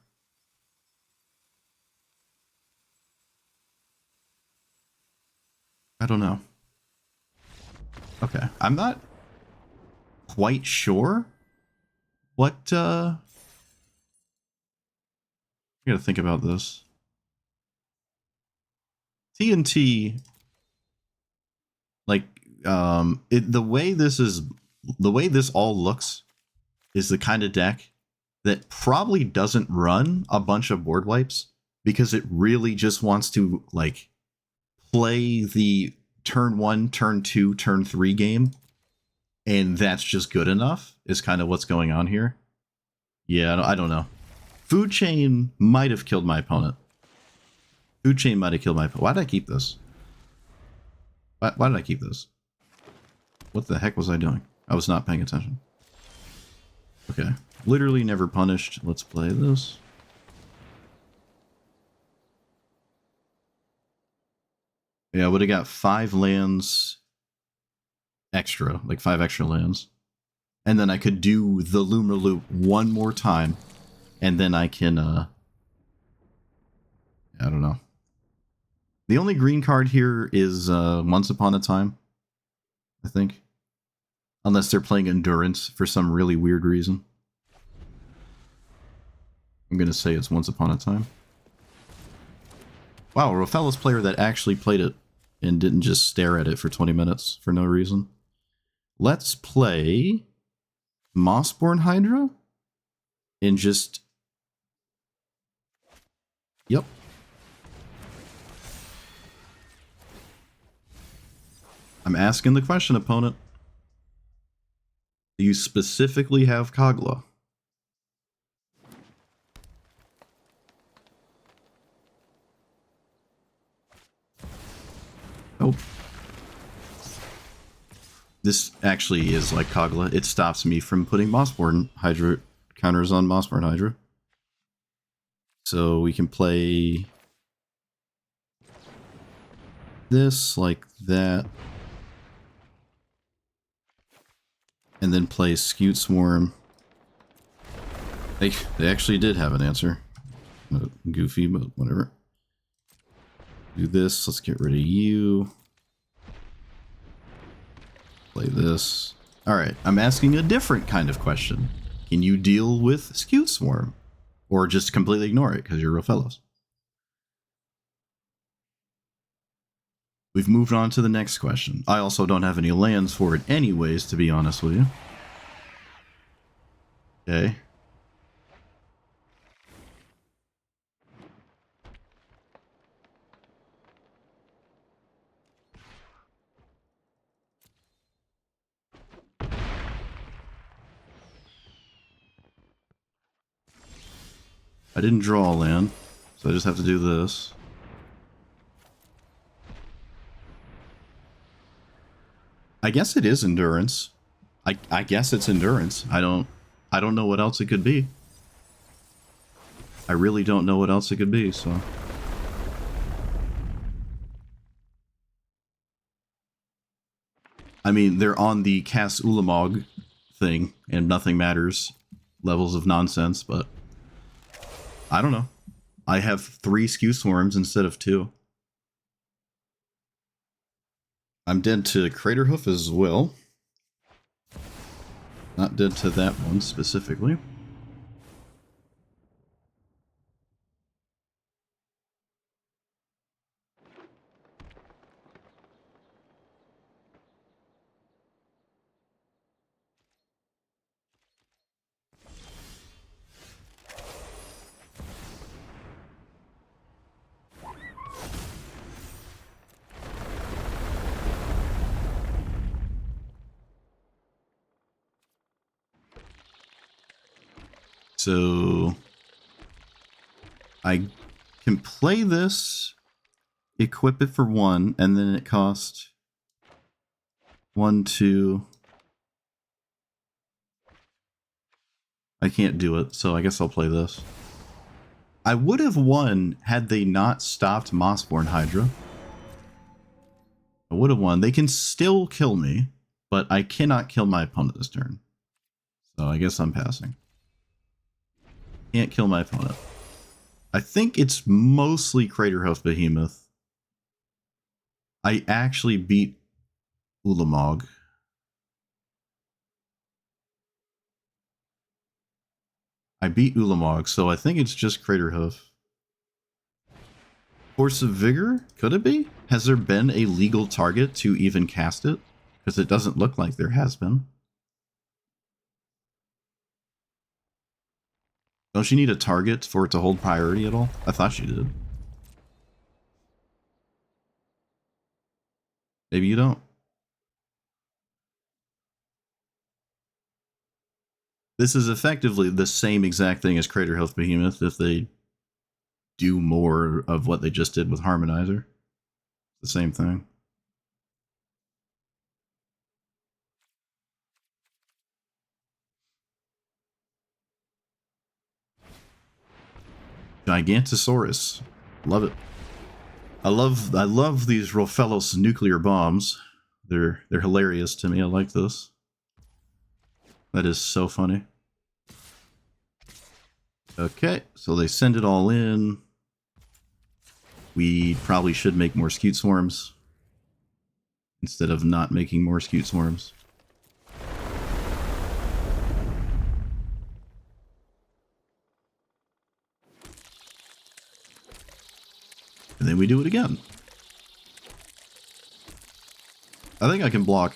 Speaker 1: I don't know. Okay, I'm not quite sure what, I gotta think about this. TNT, like, the way this all looks is the kind of deck that probably doesn't run a bunch of board wipes because it really just wants to, like, play the turn 1, turn 2, turn 3 game, and that's just good enough, is kind of what's going on here. Yeah, I don't know. Food Chain might have killed my opponent. Food Chain might have killed my opponent. Why did I keep this? Why did I keep this? What the heck was I doing? I was not paying attention. Okay. Literally never punished. Let's play this. Yeah, I would have got 5 lands extra, like 5 extra lands. And then I could do the Lumra loop one more time. And then I can, I don't know. The only green card here is Once Upon a Time, I think. Unless they're playing Endurance for some really weird reason. I'm going to say it's Once Upon a Time. Wow, a Rofellas player that actually played it and didn't just stare at it for 20 minutes for no reason. Let's play Mossborn Hydra and just... Yep. I'm asking the question, opponent. Do you specifically have Kogla? Oh. This actually is like Kogla. It stops me from putting Mossborn Hydra counters on Mossborn Hydra. So we can play this like that. And then play Scute Swarm. They actually did have an answer. Goofy, but whatever. Do this. Let's get rid of you. Play this. Alright, I'm asking a different kind of question. Can you deal with Scute Swarm? Or just completely ignore it because you're real fellows? We've moved on to the next question. I also don't have any lands for it anyways, to be honest with you. Okay. I didn't draw a land, so I just have to do this. I guess it is endurance. I guess it's endurance. I don't know what else it could be. I really don't know what else it could be, so. I mean, they're on the cast Ulamog thing, and nothing matters levels of nonsense, but I don't know. I have 3 Scute Swarms instead of 2. I'm dead to Craterhoof as well. Not dead to that one specifically. So I can play this, equip it for 1, and then it costs 1, 2. I can't do it, so I guess I'll play this. I would have won had they not stopped Mossborn Hydra. I would have won. They can still kill me, but I cannot kill my opponent this turn. So I guess I'm passing. Can't kill my opponent. I think it's mostly Craterhoof Behemoth. I actually beat Ulamog. I beat Ulamog, so I think it's just Craterhoof. Force of Vigor? Could it be? Has there been a legal target to even cast it? Because it doesn't look like there has been. Don't you need a target for it to hold priority at all? I thought you did. Maybe you don't. This is effectively the same exact thing as Craterhoof Behemoth if they do more of what they just did with Harmonizer. The same thing. Gigantosaurus. Love it. I love these Rofellos nuclear bombs. They're hilarious to me. I like this. That is so funny. Okay, so they send it all in. We probably should make more Scute Swarms instead of not making more Scute Swarms. And then we do it again. I think I can block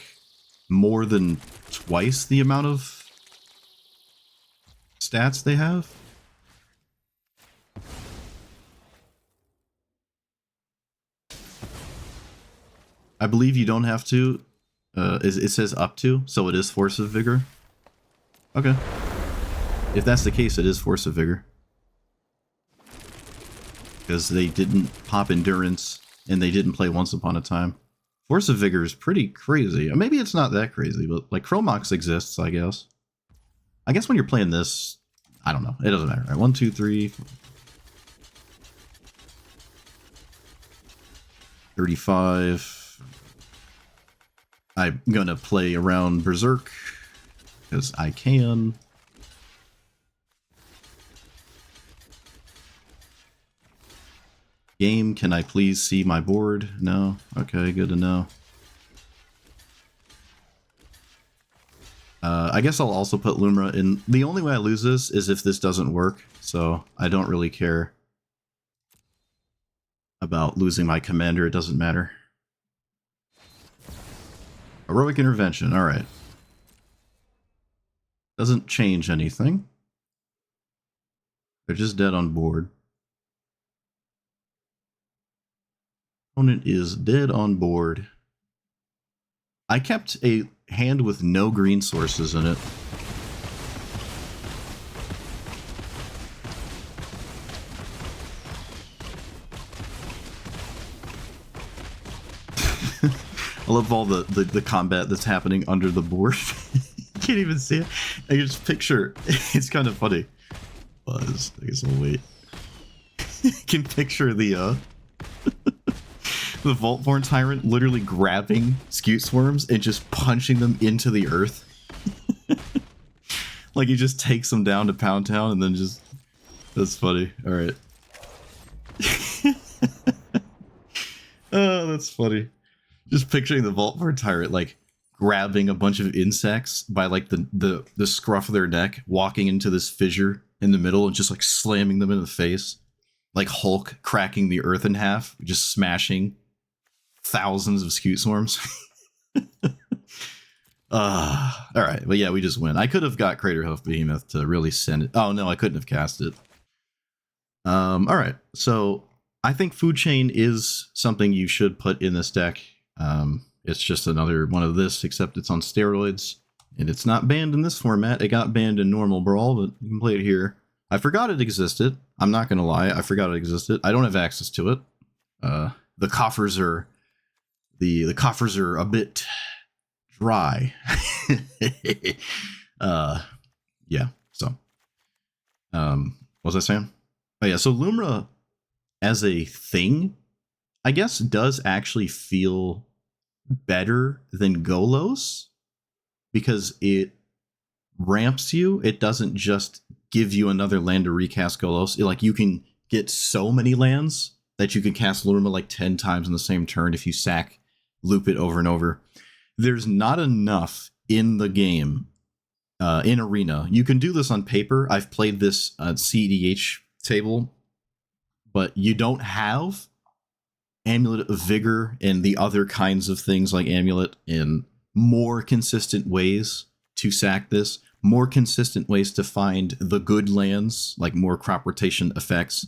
Speaker 1: more than twice the amount of stats they have. I believe you don't have to. It says up to, so it is Force of Vigor. Okay. If that's the case, it is Force of Vigor. Because they didn't pop Endurance, and they didn't play Once Upon a Time. Force of Vigor is pretty crazy. Maybe it's not that crazy, but like Chromox exists, I guess. I guess when you're playing this, I don't know. It doesn't matter. Right? 1, 2, 3, 4, 35. I'm gonna play around Berserk because I can. Game, can I please see my board? No? Okay, good to know. I guess I'll also put Lumra in. The only way I lose this is if this doesn't work, so I don't really care about losing my commander. It doesn't matter. Heroic Intervention, alright. Doesn't change anything. They're just dead on board. Opponent is dead on board. I kept a hand with no green sources in it. I love all the combat that's happening under the board. You can't even see it. I can just picture. It's kind of funny. Buzz. I guess I'll wait. You can picture the the Vaultborn Tyrant literally grabbing Scute Swarms and just punching them into the earth. Like he just takes them down to Pound Town and then just... That's funny. Alright. Oh, that's funny. Just picturing the Vaultborn Tyrant like grabbing a bunch of insects by like the scruff of their neck, walking into this fissure in the middle and just like slamming them in the face. Like Hulk cracking the earth in half, just smashing thousands of Scute Swarms. Alright, but yeah, we just win. I could have got Craterhoof Behemoth to really send it. Oh no, I couldn't have cast it. Alright, so I think Food Chain is something you should put in this deck. It's just another one of this, except it's on steroids. And it's not banned in this format. It got banned in normal Brawl, but you can play it here. I forgot it existed. I'm not going to lie. I forgot it existed. I don't have access to it. The coffers are... The coffers are a bit dry. Yeah, so. What was I saying? Oh yeah, so Lumra as a thing, I guess, does actually feel better than Golos because it ramps you. It doesn't just give you another land to recast Golos. Like, you can get so many lands that you can cast Lumra like 10 times in the same turn if you sack, loop it over and over. There's not enough in the game, in Arena. You can do this on paper. I've played this CEDH table, but you don't have Amulet of Vigor and the other kinds of things like Amulet in more consistent ways to sack this, more consistent ways to find the good lands, like more crop rotation effects.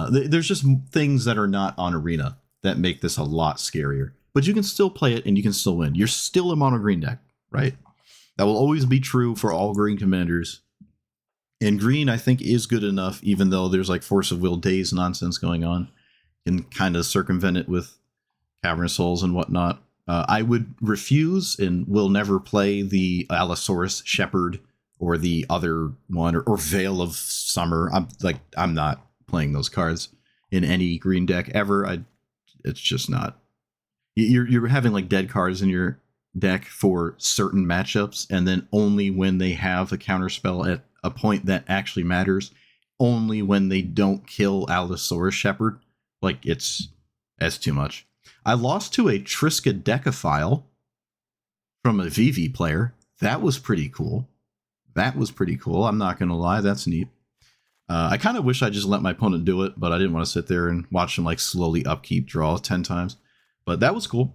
Speaker 1: There's just things that are not on Arena that make this a lot scarier. But you can still play it and you can still win. You're still a mono green deck, right? That will always be true for all green commanders. And green, I think, is good enough, even though there's like Force of Will Days nonsense going on. You can kind of circumvent it with Cavern Souls and whatnot. I would refuse and will never play the Allosaurus Shepherd or the other one, or Veil of Summer. I'm not playing those cards in any green deck ever. It's just not. You're having like dead cards in your deck for certain matchups, and then only when they have a counterspell at a point that actually matters, only when they don't kill Allosaurus Shepherd. Like, that's too much. I lost to a Triskaidekaphile from a VV player. That was pretty cool. I'm not going to lie. That's neat. I kind of wish I just let my opponent do it, but I didn't want to sit there and watch him like slowly upkeep draw 10 times. But that was cool.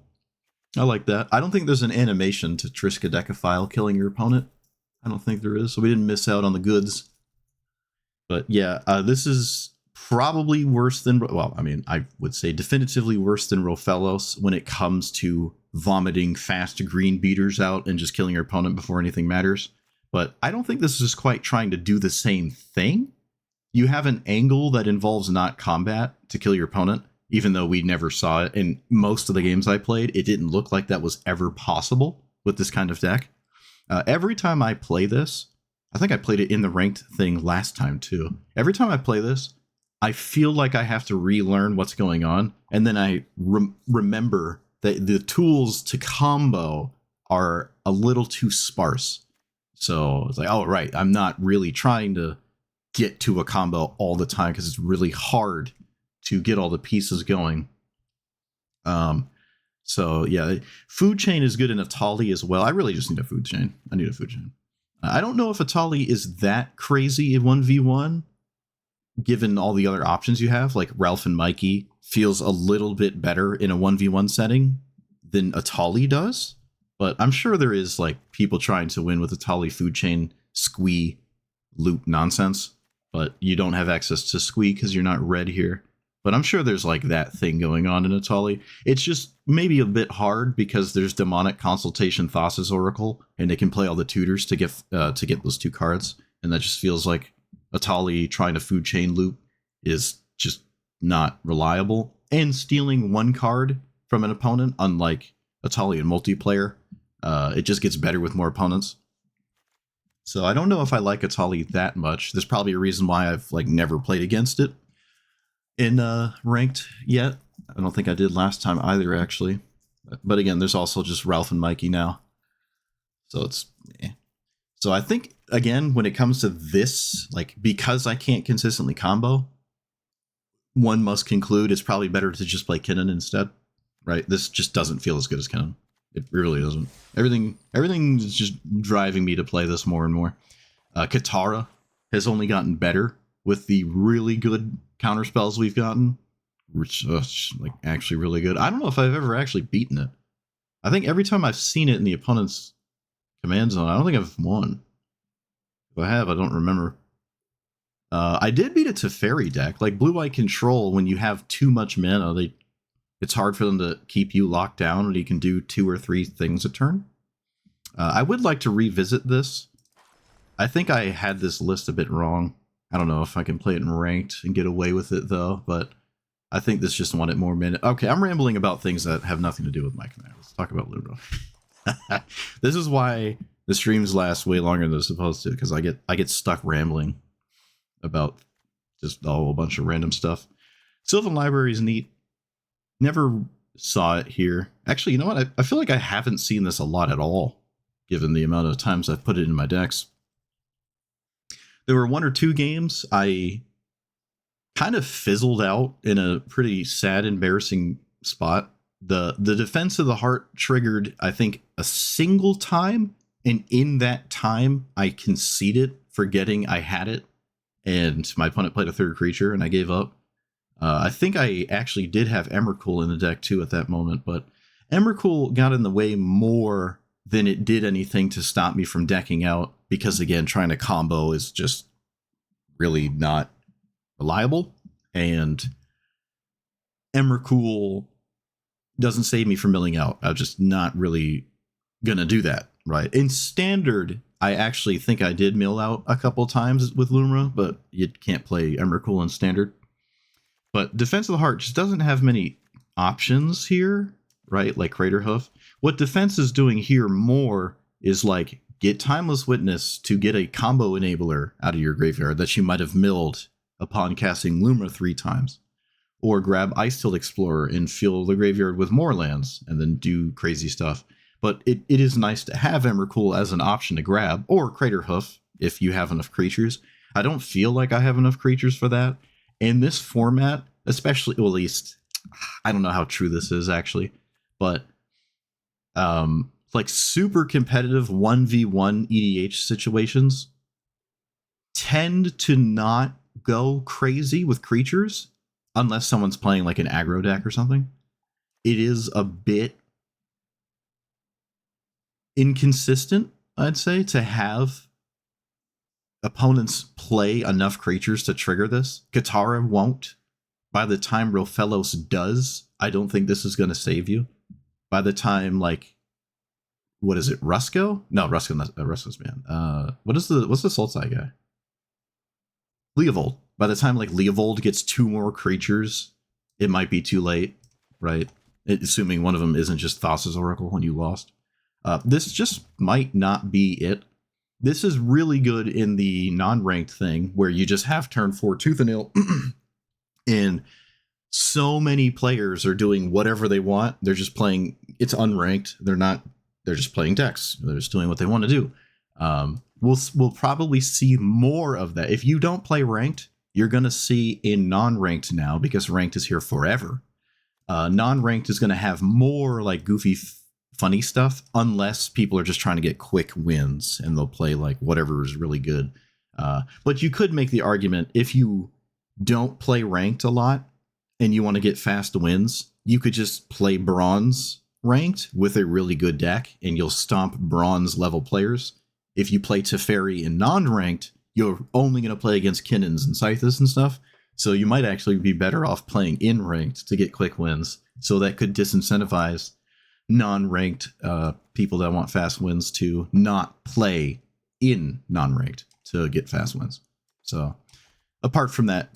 Speaker 1: I like that. I don't think there's an animation to Triskaidekaphile killing your opponent. I don't think there is, so we didn't miss out on the goods. But yeah, this is probably worse than, well, I mean, I would say definitively worse than Rofellos when it comes to vomiting fast green beaters out and just killing your opponent before anything matters. But I don't think this is quite trying to do the same thing. You have an angle that involves not combat to kill your opponent, even though we never saw it in most of the games I played. It didn't look like that was ever possible with this kind of deck. Every time I play this, I think I played it in the ranked thing last time too. Every time I play this, I feel like I have to relearn what's going on, and then I remember that the tools to combo are a little too sparse. So it's like, oh right, I'm not really trying to get to a combo all the time because it's really hard to get all the pieces going. So yeah, food chain is good in Atali as well. I really just need a food chain. I need a food chain. I don't know if Atali is that crazy in 1v1, given all the other options you have. Like Ralph and Mikey feels a little bit better in a 1v1 setting than Atali does. But I'm sure there is like people trying to win with Atali food chain squee loop nonsense. But you don't have access to squee because you're not red here. But I'm sure there's like that thing going on in Atali. It's just maybe a bit hard because there's Demonic Consultation Thassa's Oracle, and they can play all the tutors to get those two cards, and that just feels like Atali trying to food chain loop is just not reliable. And stealing one card from an opponent, unlike Atali in multiplayer, it just gets better with more opponents. So I don't know if I like Atali that much. There's probably a reason why I've like never played against it in ranked yet. I don't think I did last time either, actually. But again, there's also just Ralph and Mikey now. So it's So I think, again, when it comes to this, like, because I can't consistently combo, one must conclude it's probably better to just play Kinnan instead, right? This just doesn't feel as good as Kinnan. It really doesn't. Everything is just driving me to play this more and more. Katara has only gotten better with the really good counter spells we've gotten, which like actually really good. I don't know if I've ever actually beaten it. I think every time I've seen it in the opponent's command zone, I don't think I've won. If I have, I don't remember. I did beat a Teferi deck, like Blue-White Control. When you have too much mana, it's hard for them to keep you locked down, and you can do 2 or 3 things a turn. I would like to revisit this. I think I had this list a bit wrong. I don't know if I can play it in ranked and get away with it, though, but I think this just wanted more minute. Okay, I'm rambling about things that have nothing to do with my command. Let's talk about Lumra. This is why the streams last way longer than they're supposed to, because I get stuck rambling about just a whole bunch of random stuff. Sylvan Library is neat. Never saw it here. Actually, you know what? I feel like I haven't seen this a lot at all, given the amount of times I've put it in my decks. There were 1 or 2 games I kind of fizzled out in a pretty sad, embarrassing spot. The Defense of the Heart triggered, I think, a single time, and in that time, I conceded, forgetting I had it, and my opponent played a 3rd creature, and I gave up. I think I actually did have Emrakul in the deck, too, at that moment, but Emrakul got in the way more than it did anything to stop me from decking out, because, again, trying to combo is just really not reliable, and Emrakul doesn't save me from milling out. I'm just not really gonna do that, right? In Standard, I actually think I did mill out a couple times with Lumra, but you can't play Emrakul in Standard. But Defense of the Heart just doesn't have many options here, right? Like Craterhoof. What Defense is doing here more is like get Timeless Witness to get a combo enabler out of your graveyard that you might have milled upon casting Lumra 3 times. Or grab Ice-Tilt Explorer and fill the graveyard with more lands and then do crazy stuff. But it is nice to have Emrakul as an option to grab, or Craterhoof if you have enough creatures. I don't feel like I have enough creatures for that. In this format, especially, well, at least, I don't know how true this is actually, but like super competitive 1v1 EDH situations tend to not go crazy with creatures unless someone's playing like an aggro deck or something. It is a bit inconsistent, I'd say, to have opponents play enough creatures to trigger this. Katara won't. By the time Rofellos does, I don't think this is going to save you. By the time, like, what is it, Rusko? No, Rusko's man. What's the Sultai guy? Leovold. By the time, like, Leovold gets 2 more creatures, it might be too late, right? Assuming one of them isn't just Thassa's Oracle when you lost. This just might not be it. This is really good in the non-ranked thing, where you just have turn 4 Tooth and Nail, and so many players are doing whatever they want. They're just playing. It's unranked. They're just playing decks. They're just doing what they want to do. We'll probably see more of that. If you don't play ranked, you're going to see in non-ranked now, because ranked is here forever. Non-ranked is going to have more like goofy, funny stuff, unless people are just trying to get quick wins and they'll play like whatever is really good. But you could make the argument, if you don't play ranked a lot and you want to get fast wins, you could just play bronze ranked with a really good deck and you'll stomp bronze level players. If you play Teferi in non-ranked, you're only going to play against Kinnons and Scythus and stuff. So you might actually be better off playing in ranked to get quick wins. So that could disincentivize non-ranked people that want fast wins to not play in non-ranked to get fast wins. So apart from that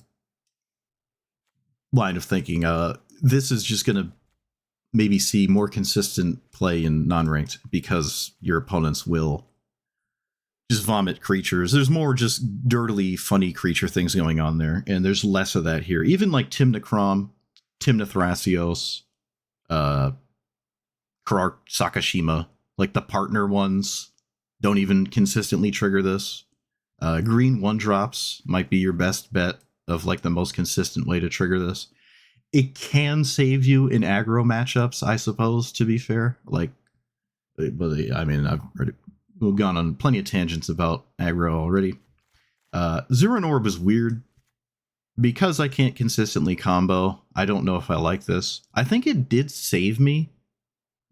Speaker 1: line of thinking, this is just going to maybe see more consistent play in non-ranked, because your opponents will just vomit creatures. There's more just dirtily funny creature things going on there, and there's less of that here. Even like Timnachrom, Timnathrasios, Karar Sakashima, like the partner ones, don't even consistently trigger this. Green 1-drops might be your best bet of like the most consistent way to trigger this. It can save you in aggro matchups, I suppose, to be fair. Like, but I mean, I've already gone on plenty of tangents about aggro already. Zuran Orb is weird because I can't consistently combo. I don't know if I like this. I think it did save me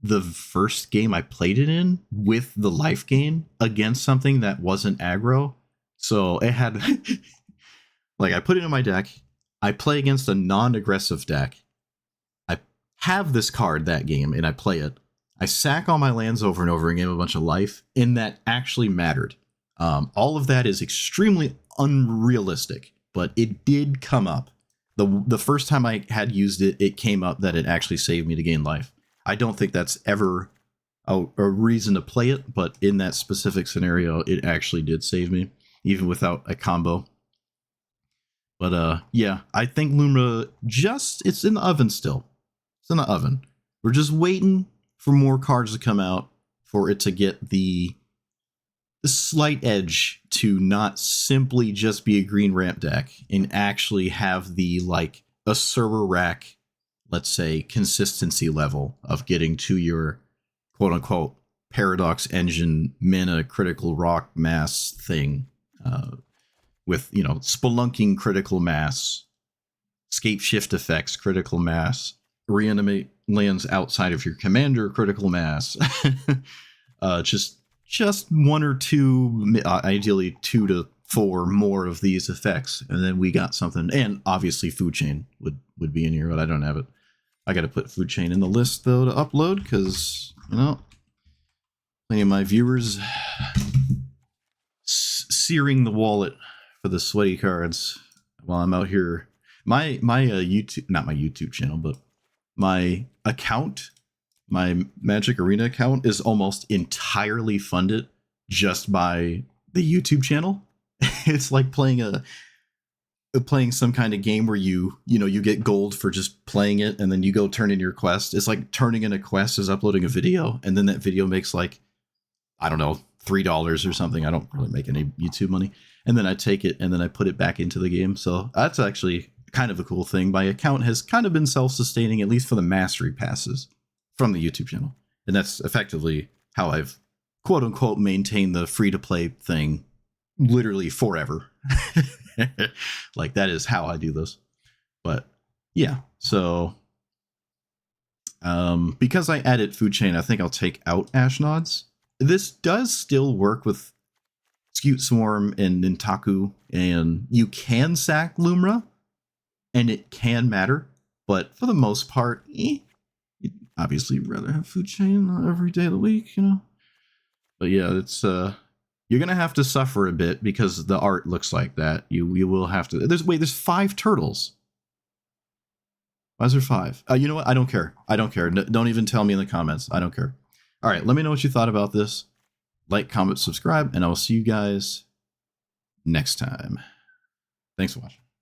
Speaker 1: the first game I played it in with the life gain against something that wasn't aggro. So it had like, I put it in my deck. I play against a non-aggressive deck. I have this card that game and I play it. I sack all my lands over and over and gain a bunch of life, and that actually mattered. All of that is extremely unrealistic, but it did come up. The first time I had used it, it came up that it actually saved me to gain life. I don't think that's ever a reason to play it, but in that specific scenario, it actually did save me, even without a combo. But yeah, I think Lumra it's in the oven still. It's in the oven. We're just waiting for more cards to come out for it to get the slight edge to not simply just be a green ramp deck and actually have the, like, a server rack, let's say, consistency level of getting to your quote unquote Paradox Engine mana critical rock mass thing, with, you know, spelunking critical mass, scape shift effects critical mass, reanimate lands outside of your commander critical mass. Just 1 or 2, ideally 2 to 4 more of these effects, and then we got something. And obviously Food Chain would be in here, but I don't have it. I got to put Food Chain in the list though to upload, because, you know, many of my viewers searing the wallet for the sweaty cards while I'm out here. My YouTube, not my YouTube channel, but my account, my Magic Arena account, is almost entirely funded just by the YouTube channel. It's like playing some kind of game where you get gold for just playing it, and then you go turn in your quest. It's like turning in a quest is uploading a video, and then that video makes, like, I don't know, $3 or something. I don't really make any YouTube money. And then I take it and then I put it back into the game. So that's actually kind of a cool thing. My account has kind of been self-sustaining, at least for the mastery passes from the YouTube channel. And that's effectively how I've quote unquote maintained the free-to-play thing literally forever. Like, that is how I do this. But yeah, so because I added Food Chain, I think I'll take out Ashnods. This does still work with Scute Swarm and Nintaku, and you can sack Lumra, and it can matter, but for the most part, you'd obviously rather have Food Chain every day of the week, you know? But yeah, it's you're gonna have to suffer a bit because the art looks like that. You will have to. There's 5 turtles. Why is there 5? You know what? I don't care. I don't care. Don't even tell me in the comments. I don't care. All right, let me know what you thought about this. Like, comment, subscribe, and I will see you guys next time. Thanks for watching.